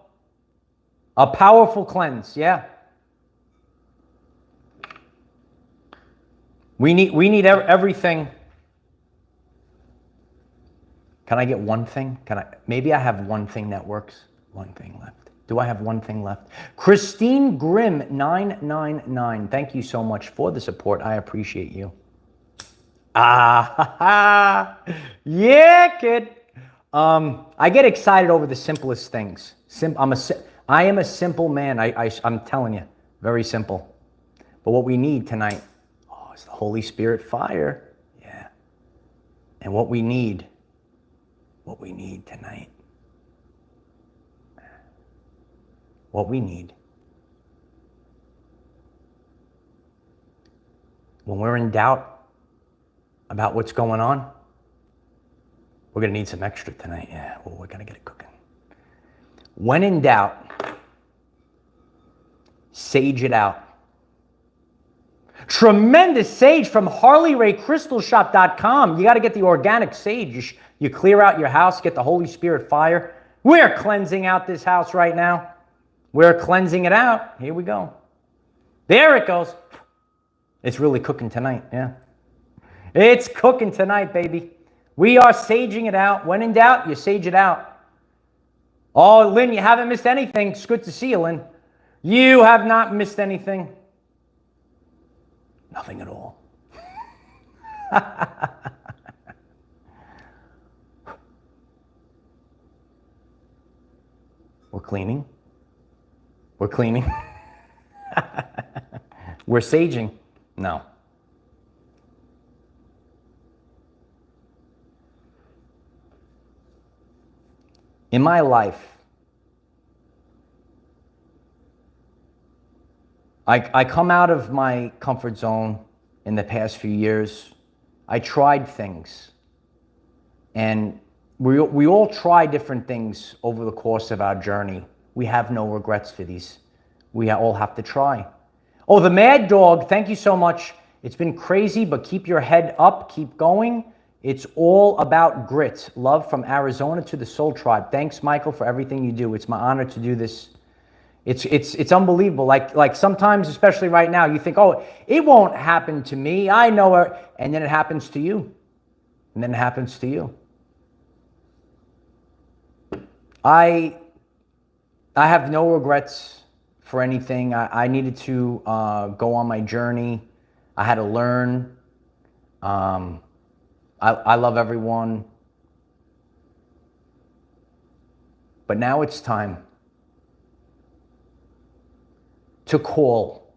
A powerful cleanse, yeah. We need everything. Can I get one thing? Maybe I have one thing that works. One thing left. Do I have one thing left? Christine Grimm 999. Thank you so much for the support. I appreciate you. Yeah, kid. I get excited over the simplest things. I am a simple man. I'm telling you, very simple. But what we need tonight, is the Holy Spirit fire. Yeah. And what we need tonight. What we need. When we're in doubt about what's going on, we're going to need some extra tonight. Yeah, well, we're going to get it cooking. When in doubt, sage it out. Tremendous sage from HarleyRayCrystalShop.com. You got to get the organic sage. You clear out your house, get the Holy Spirit fire. We're cleansing out this house right now. We're cleansing it out. Here we go. There it goes. It's really cooking tonight, yeah. It's cooking tonight, baby. We are saging it out. When in doubt, you sage it out. Oh, Lynn, you haven't missed anything. It's good to see you, Lynn. You have not missed anything. Nothing at all. We're cleaning. We're cleaning. We're saging. No. In my life, I come out of my comfort zone in the past few years. I tried things. And we all try different things over the course of our journey. We have no regrets for these. We all have to try. Oh, the Mad Dog, thank you so much. It's been crazy, but keep your head up, keep going. It's all about grit. Love from Arizona to the Soul Tribe. Thanks, Michael, for everything you do. It's my honor to do this. It's unbelievable. Like sometimes, especially right now, you think, oh, it won't happen to me. I know it. And then it happens to you. And then it happens to you. I have no regrets for anything. I needed to go on my journey. I had to learn. I love everyone. But now it's time to call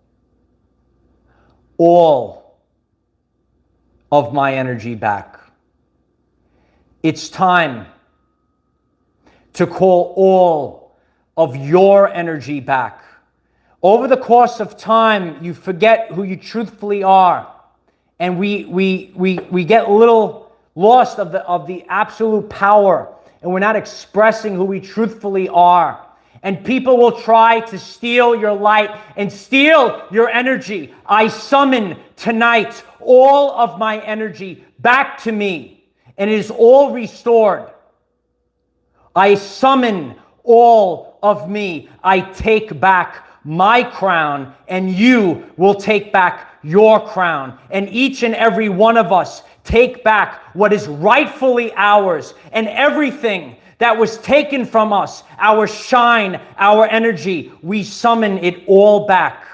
all of my energy back. It's time to call all of your energy back. Over the course of time, you forget who you truthfully are. And we get a little lost of the absolute power. And we're not expressing who we truthfully are. And people will try to steal your light and steal your energy. I summon tonight all of my energy back to me. And it is all restored. I summon all of me. I take back my crown, and you will take back your crown. And each and every one of us take back what is rightfully ours, and everything that was taken from us, our shine, our energy, we summon it all back.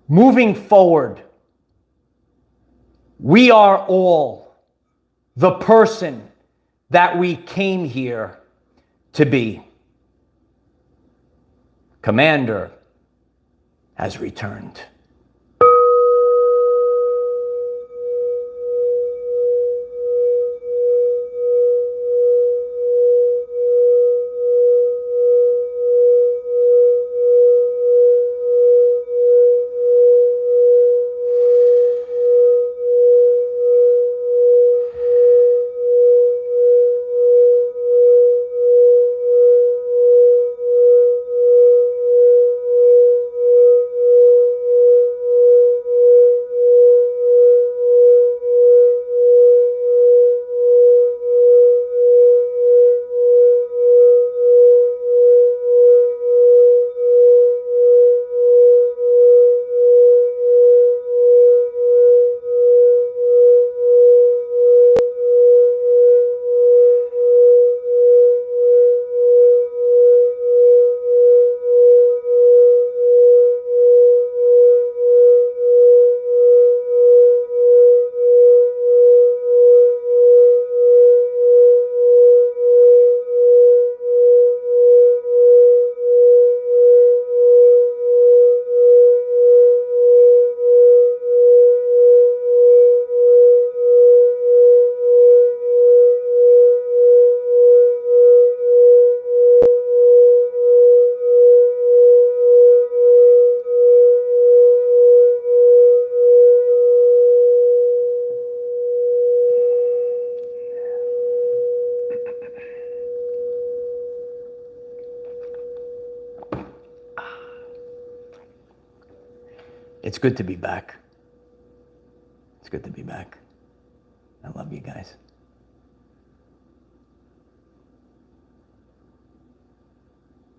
Moving forward, we are all the person that we came here to be. Commander has returned. It's good to be back. It's good to be back. I love you guys.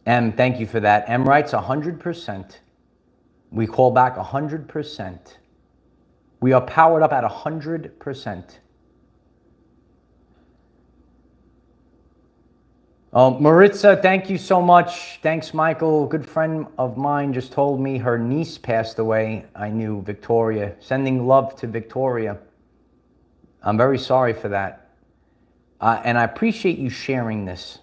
M, thank you for that. M writes 100%. We call back 100%. We are powered up at 100%. Oh, Maritza, thank you so much. Thanks, Michael. A good friend of mine just told me her niece passed away. I knew Victoria. Sending love to Victoria. I'm very sorry for that. And I appreciate you sharing this.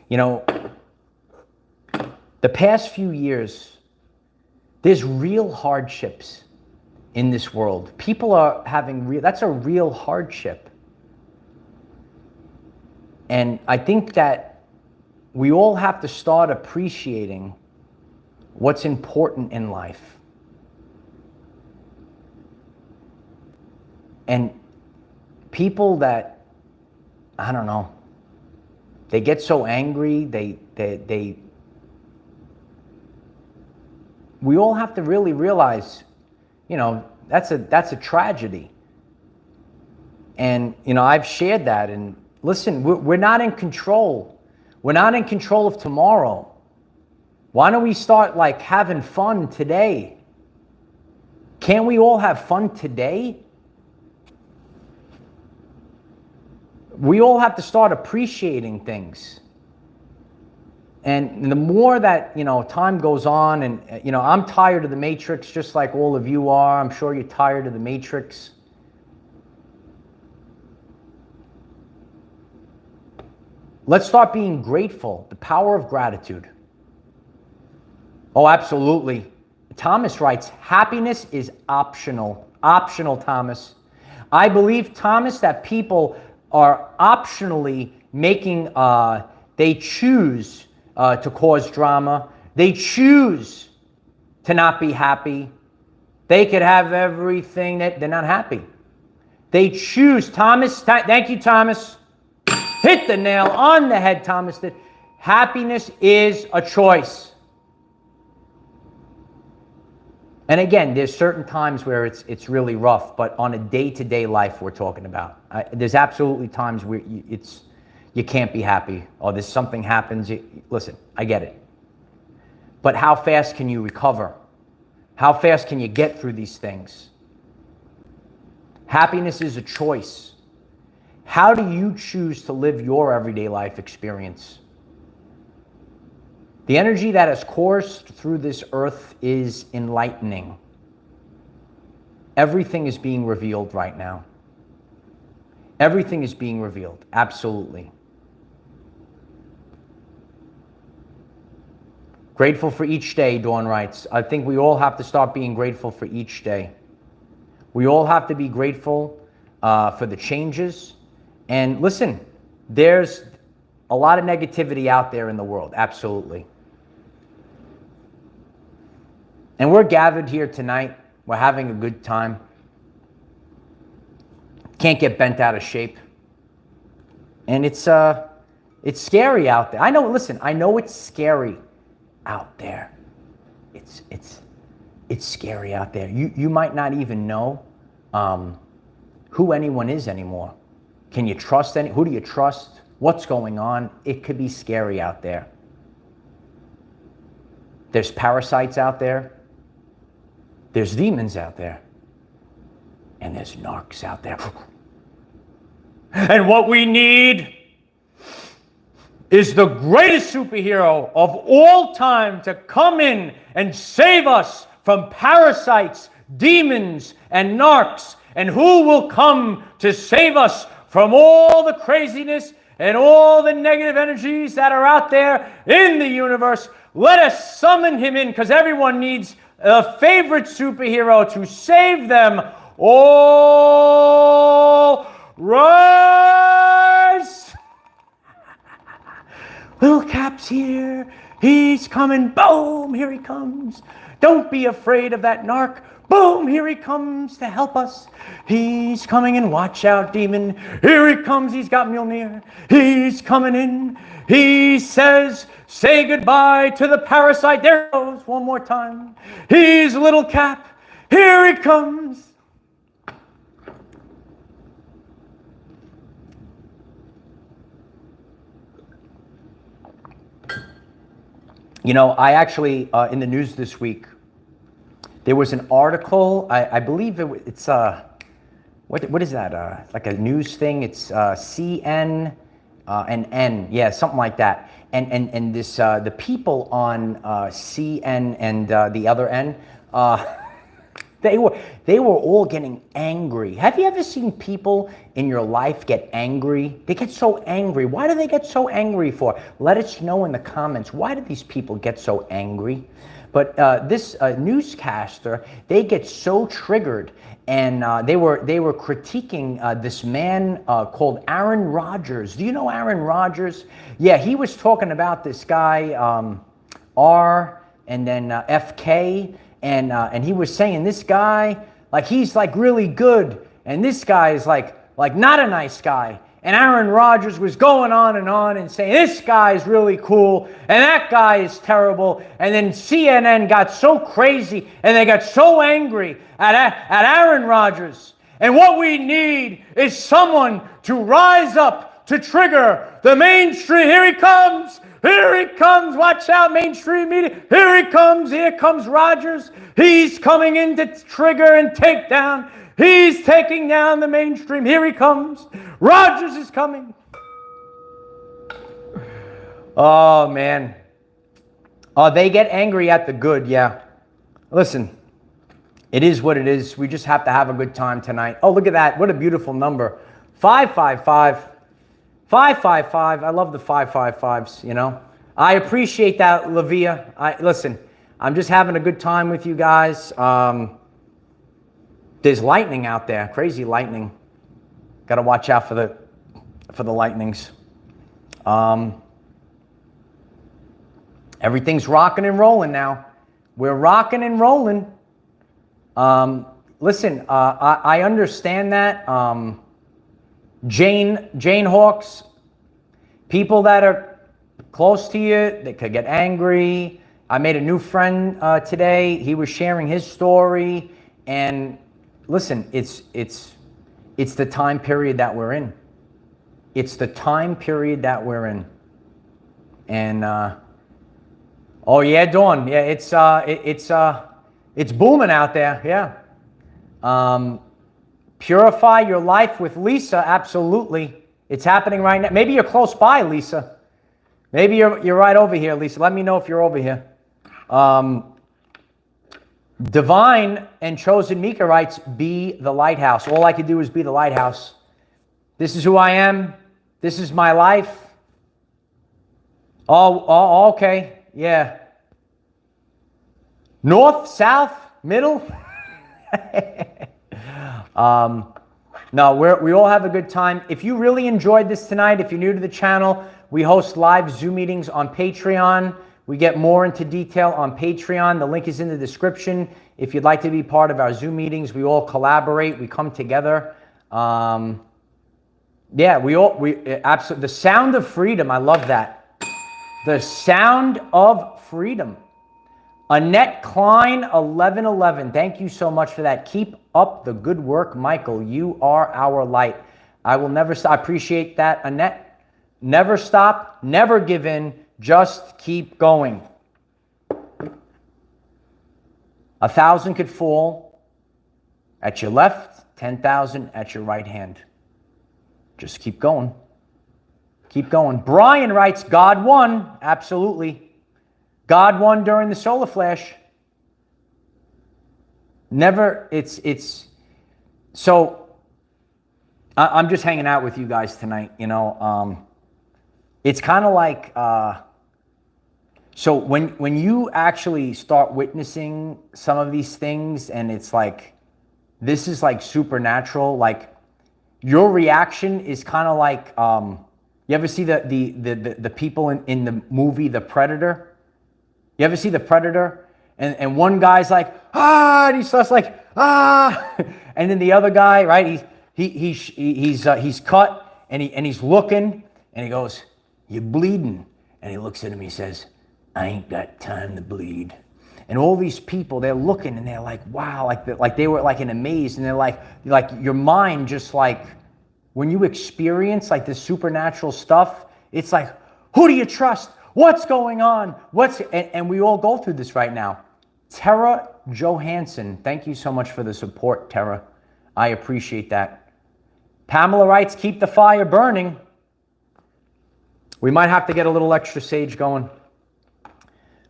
You know, the past few years, there's real hardships in this world. People are having that's a real hardship. And I think that we all have to start appreciating what's important in life. And people that, I don't know, they get so angry, we all have to really realize, you know, that's a tragedy. And, you know, I've shared that. And listen, we're not in control. We're not in control of tomorrow. Why don't we start like having fun today? Can't we all have fun today? We all have to start appreciating things. And the more that, you know, time goes on, and, you know, I'm tired of the Matrix just like all of you are. I'm sure you're tired of the Matrix. Let's start being grateful. The power of gratitude. Oh, absolutely. Thomas writes, happiness is optional. Optional, Thomas. I believe, Thomas, that people are optionally making, they choose to cause drama. They choose to not be happy. They could have everything that they're not happy. They choose, Thomas, thank you, Thomas. Hit the nail on the head, Thomas, that happiness is a choice. And again, there's certain times where it's really rough, but on a day-to-day life we're talking about. There's absolutely times where you can't be happy. Oh, there's something happens. Listen, I get it. But how fast can you recover? How fast can you get through these things? Happiness is a choice. How do you choose to live your everyday life experience? The energy that has coursed through this earth is enlightening. Everything is being revealed right now. Everything is being revealed, absolutely. Grateful for each day, Dawn writes. I think we all have to start being grateful for each day. We all have to be grateful for the changes. And listen, there's a lot of negativity out there in the world, absolutely. And we're gathered here tonight. We're having a good time. Can't get bent out of shape. And it's scary out there. I know, listen, I know it's scary out there. It's scary out there. You might not even know who anyone is anymore. Can you trust who do you trust? What's going on? It could be scary out there. There's parasites out there. There's demons out there. And there's narcs out there. And what we need is the greatest superhero of all time to come in and save us from parasites, demons, and narcs. And who will come to save us from all the craziness and all the negative energies that are out there in the universe? Let us summon him in, because everyone needs a favorite superhero to save them all. Rise! Little Cap's here. He's coming. Boom! Here he comes. Don't be afraid of that narc. Boom, here he comes to help us. He's coming in, watch out, demon. Here he comes, he's got Mjolnir. He's coming in. He says, say goodbye to the parasite. There he goes, one more time. He's Little Cap. Here he comes. You know, I actually, in the news this week, there was an article, I believe it's, what is that? Like a news thing. It's CN and N, yeah, something like that. And this, the people on CN and the other N, they were all getting angry. Have you ever seen people in your life get angry? They get so angry. Why do they get so angry for? Let us know in the comments. Why do these people get so angry? But this newscaster, they get so triggered, and they were critiquing this man called Aaron Rodgers. Do you know Aaron Rodgers? Yeah, he was talking about this guy R and then FK, and he was saying this guy, like, he's like really good, and this guy is like not a nice guy. And Aaron Rodgers was going on and saying, this guy is really cool, and that guy is terrible. And then CNN got so crazy, and they got so angry at Aaron Rodgers. And what we need is someone to rise up to trigger the mainstream. Here he comes. Here he comes. Watch out, mainstream media. Here he comes. Here comes Rodgers. He's coming in to trigger and take down. He's taking down the mainstream. Here he comes. Rodgers is coming. Oh, man. Oh, they get angry at the good, yeah. Listen, it is what it is. We just have to have a good time tonight. Oh, look at that. What a beautiful number. 555. 555. I love the 555s, you know. I appreciate that, Lavia. Listen, I'm just having a good time with you guys. There's lightning out there, crazy lightning. Got to watch out for the lightnings. Everything's rocking and rolling now. We're rocking and rolling. Listen, I understand that. Jane Hawks, people that are close to you, they could get angry. I made a new friend today. He was sharing his story, and listen, it's the time period that we're in. It's the time period that we're in. And oh yeah, Dawn. Yeah, it's booming out there. Yeah. Purify your life with Lisa. Absolutely. It's happening right now. Maybe you're close by, Lisa. Maybe you're right over here, Lisa. Let me know if you're over here. Divine and Chosen Mika writes, be the lighthouse. All I could do is be the lighthouse. This is who I am. This is my life. Oh, okay. Yeah. North, south, middle. No, we all have a good time. If you really enjoyed this tonight, if you're new to the channel, we host live Zoom meetings on Patreon. We get more into detail on Patreon. The link is in the description. If you'd like to be part of our Zoom meetings, we all collaborate. We come together. Yeah, we absolutely. The sound of freedom. I love that. The sound of freedom. Annette Klein, 1111. Thank you so much for that. Keep up the good work, Michael. You are our light. I will never stop. I appreciate that, Annette. Never stop. Never give in. Just keep going. 1,000 could fall at your left, 10,000 at your right hand. Just keep going. Keep going. Brian writes, God won. Absolutely. God won during the solar flash. Never, so I'm just hanging out with you guys tonight, you know. It's kind of like, so when you actually start witnessing some of these things, and it's like, this is like supernatural, like your reaction is kind of like, you ever see the people in the movie The Predator? You ever see The Predator? And one guy's like, ah, and he starts like, ah. And then the other guy, right, he's cut, and he's looking, and he goes, "You're bleeding." And he looks at him, he says, "I ain't got time to bleed." And all these people, they're looking, and they're like, wow, like they were like in a maze, and they're like your mind just like, when you experience like this supernatural stuff, it's like, who do you trust? What's going on? And we all go through this right now. Tara Johansson, thank you so much for the support, Tara. I appreciate that. Pamela writes, keep the fire burning. We might have to get a little extra sage going.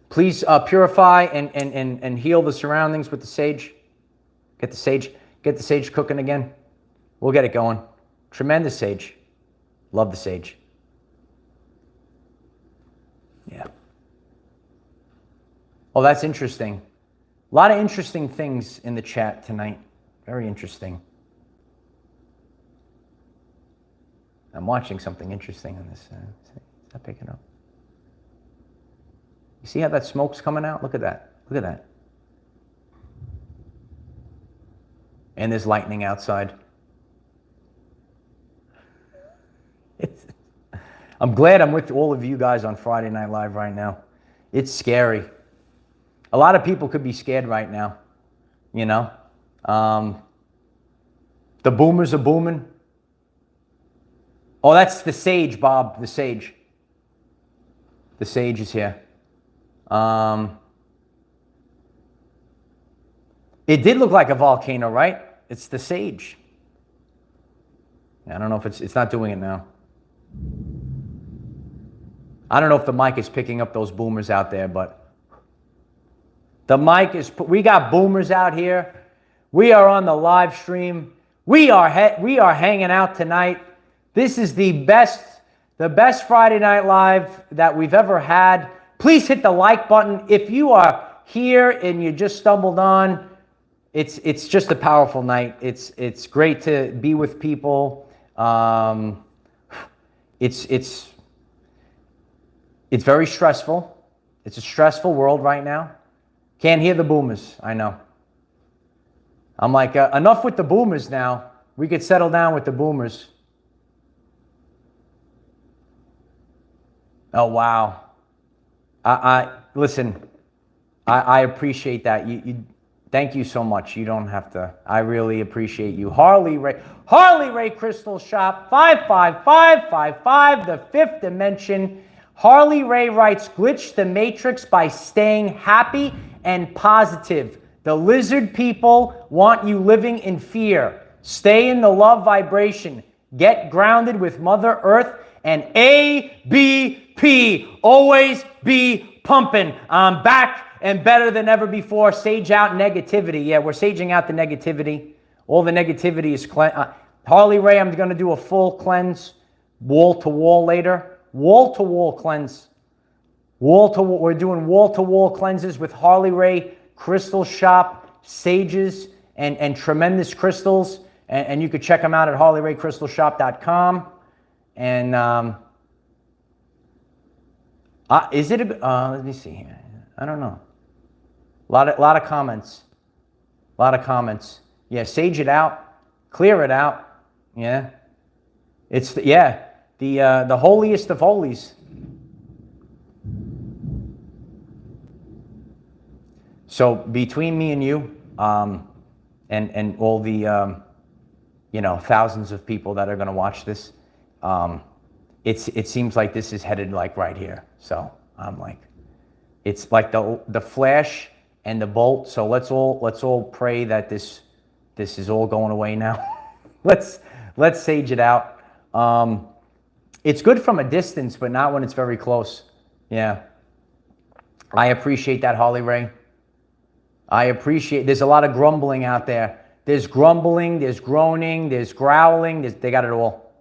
Please purify and heal the surroundings with the sage. Get the sage cooking again. We'll get it going. Tremendous sage. Love the sage. Yeah. Oh, that's interesting. A lot of interesting things in the chat tonight. Very interesting. I'm watching something interesting on this. Is that picking up? You see how that smoke's coming out? Look at that. Look at that. And there's lightning outside. I'm glad I'm with all of you guys on Friday Night Live right now. It's scary. A lot of people could be scared right now, you know. The boomers are booming. Oh, that's the sage, Bob, the sage. The sage is here. It did look like a volcano, right? It's the sage. I don't know if it's not doing it now. I don't know if the mic is picking up those boomers out there, but the mic is, we got boomers out here. We are on the live stream. We are hanging out tonight. This is the best Friday Night Live that we've ever had. Please hit the like button. If you are here and you just stumbled on, it's just a powerful night. It's great to be with people. It's very stressful. It's a stressful world right now. Can't hear the boomers, I know. I'm like, enough with the boomers now. We could settle down with the boomers. Oh, wow. Listen, I appreciate that. Thank you so much. You don't have to. I really appreciate you. Harley Ray Crystal Shop, 55555, the fifth dimension. Harley Ray writes, glitch the matrix by staying happy and positive. The lizard people want you living in fear. Stay in the love vibration. Get grounded with Mother Earth and ABP. Always be pumping. I'm back and better than ever before. Sage out negativity. Yeah, we're saging out the negativity. All the negativity is cleansed. Harley Ray, I'm going to do a full cleanse, wall to wall later. Wall to wall cleanse. Wall to wall. We're doing wall to wall cleanses with Harley Ray Crystal Shop, sages, and tremendous crystals. And you could check them out at harleyraycrystalshop.com. And is it let me see here. I don't know. A lot of comments. A lot of comments. Yeah, sage it out. Clear it out. Yeah. It's the holiest of holies. So between me and you, and all the thousands of people that are going to watch this, it seems like this is headed like right here. So I'm like, it's like the flash and the bolt. So let's all pray that this is all going away now. let's sage it out. It's good from a distance, but not when it's very close. Yeah. I appreciate that, Harley Ray. There's a lot of grumbling out there. There's grumbling, there's groaning, there's growling. They got it all.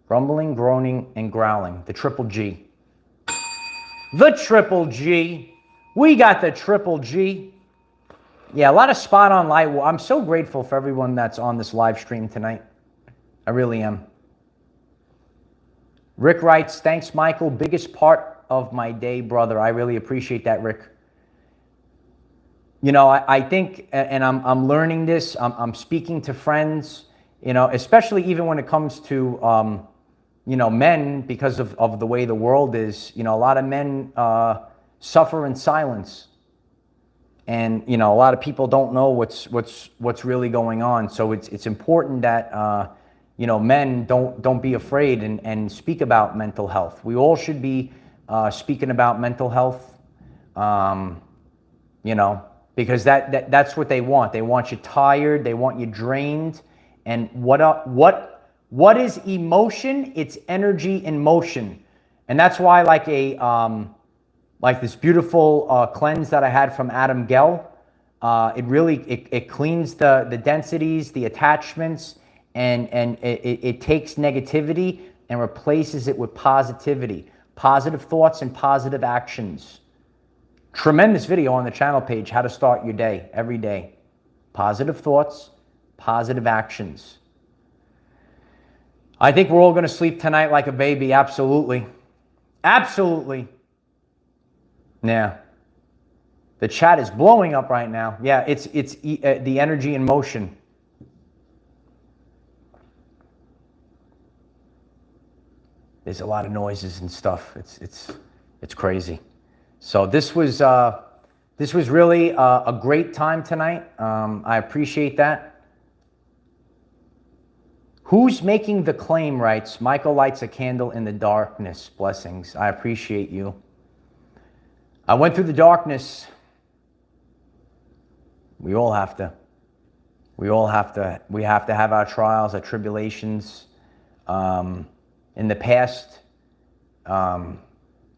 Grumbling, groaning, and growling. The triple G. The triple G. We got the triple G. Yeah, a lot of spot on light. I'm so grateful for everyone that's on this live stream tonight. I really am. Rick writes, thanks, Michael. Biggest part of my day, brother. I really appreciate that, Rick. I think, and I'm learning this. I'm speaking to friends, especially even when it comes to, men, because of the way the world is. A lot of men suffer in silence, and a lot of people don't know what's really going on. So it's important that men don't be afraid and speak about mental health. We all should be speaking about mental health. Because that's what they want. They want you tired. They want you drained. And what is emotion? It's energy in motion, and that's why like this beautiful cleanse that I had from Gell. It cleans the densities, the attachments, and it takes negativity and replaces it with positivity, positive thoughts and positive actions. Tremendous video on the channel page, how to start your day every day. Positive thoughts, positive actions. I think we're all going to sleep tonight like a baby. Absolutely. Absolutely. Yeah. The chat is blowing up right now. Yeah, it's the energy in motion. There's a lot of noises and stuff. It's crazy. So this was really a great time tonight. I appreciate that. Who's making the claim? Writes Michael, lights a candle in the darkness. Blessings. I appreciate you. I went through the darkness. We all have to. We have to have our trials, our tribulations. In the past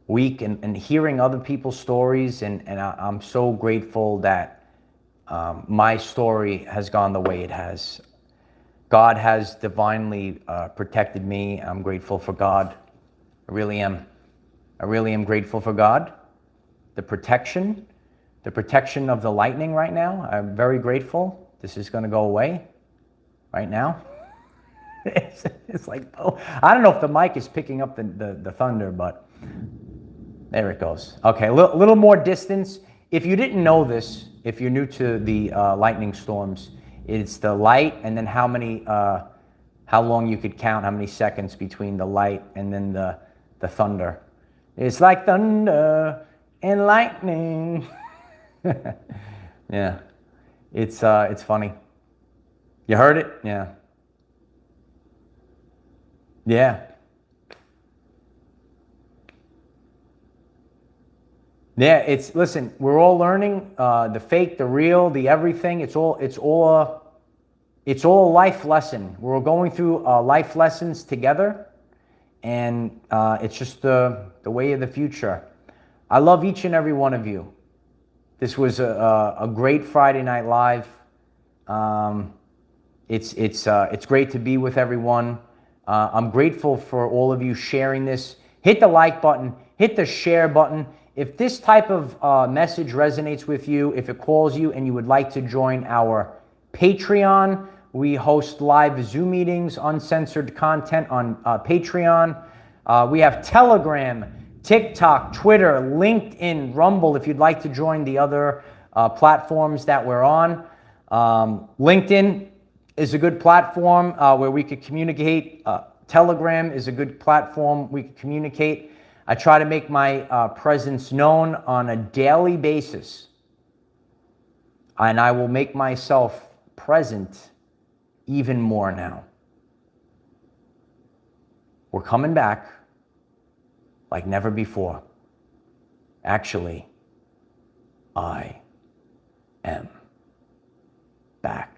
week, and hearing other people's stories, and I'm so grateful that my story has gone the way it has. God has divinely protected me. I'm grateful for God. I really am. I really am grateful for God. The protection of the lightning right now. I'm very grateful. This is going to go away right now. It's like, oh, I don't know if the mic is picking up the thunder, but there it goes. Okay, a little more distance. If you didn't know this, if you're new to the lightning storms, it's the light, and then how long you could count, how many seconds between the light and then the thunder. It's like thunder and lightning. Yeah, it's funny. You heard it? Yeah. Yeah. Yeah, listen, we're all learning the fake, the real, the everything. It's all a life lesson. We're going through life lessons together, and it's just the way of the future. I love each and every one of you. This was a great Friday Night Live. It's great to be with everyone. I'm grateful for all of you sharing this. Hit the like button, hit the share button. If this type of message resonates with you, if it calls you and you would like to join our Patreon, we host live Zoom meetings, uncensored content on Patreon. We have Telegram, TikTok, Twitter, LinkedIn, Rumble, if you'd like to join the other platforms that we're on. LinkedIn is a good platform where we could communicate. Telegram is a good platform we could communicate. I try to make my presence known on a daily basis, and I will make myself present even more now. We're coming back like never before. Actually, I am back.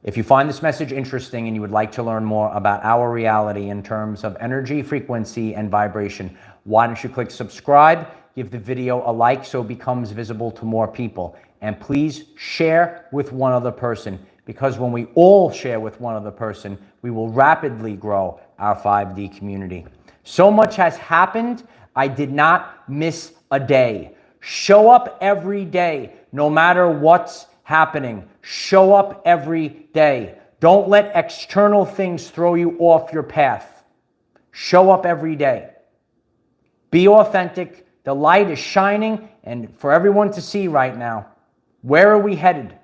If you find this message interesting and you would like to learn more about our reality in terms of energy, frequency, and vibration, why don't you click subscribe, give the video a like so it becomes visible to more people, and please share with one other person, because when we all share with one other person, we will rapidly grow our 5D community. So much has happened, I did not miss a day. Show up every day, no matter what's happening. Show up every day. Don't let external things throw you off your path. Show up every day. Be authentic. The light is shining and for everyone to see right now. Where are we headed?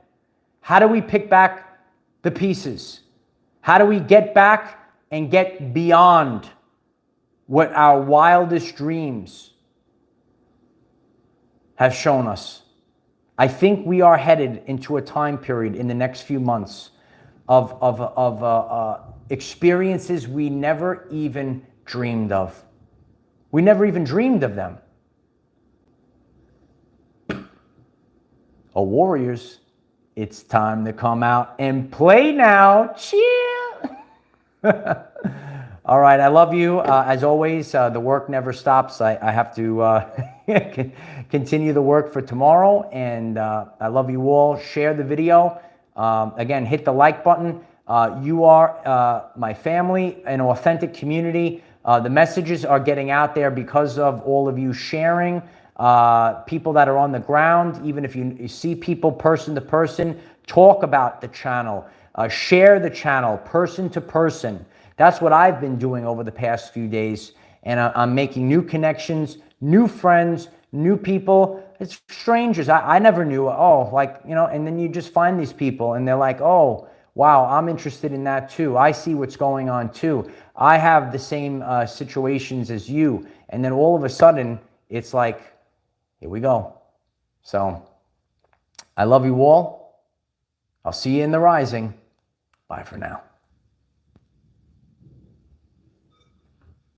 How do we pick back the pieces? How do we get back and get beyond what our wildest dreams have shown us? I think we are headed into a time period in the next few months of experiences we never even dreamed of. We never even dreamed of them. Oh, Warriors, it's time to come out and play now. Chill. All right, I love you. As always, the work never stops. I have to continue the work for tomorrow, and I love you all. Share the video. Again, hit the like button. You are my family, an authentic community. The messages are getting out there because of all of you sharing. People that are on the ground, even if you see people person to person, talk about the channel. Share the channel person to person. That's what I've been doing over the past few days, and I'm making new connections, new friends, new people. It's strangers I never knew. Oh, like, you know, and then you just find these people and they're like, oh, wow, I'm interested in that too. I see what's going on too. I have the same situations as you. And then all of a sudden, it's like, here we go. So I love you all. I'll see you in the rising. Bye for now.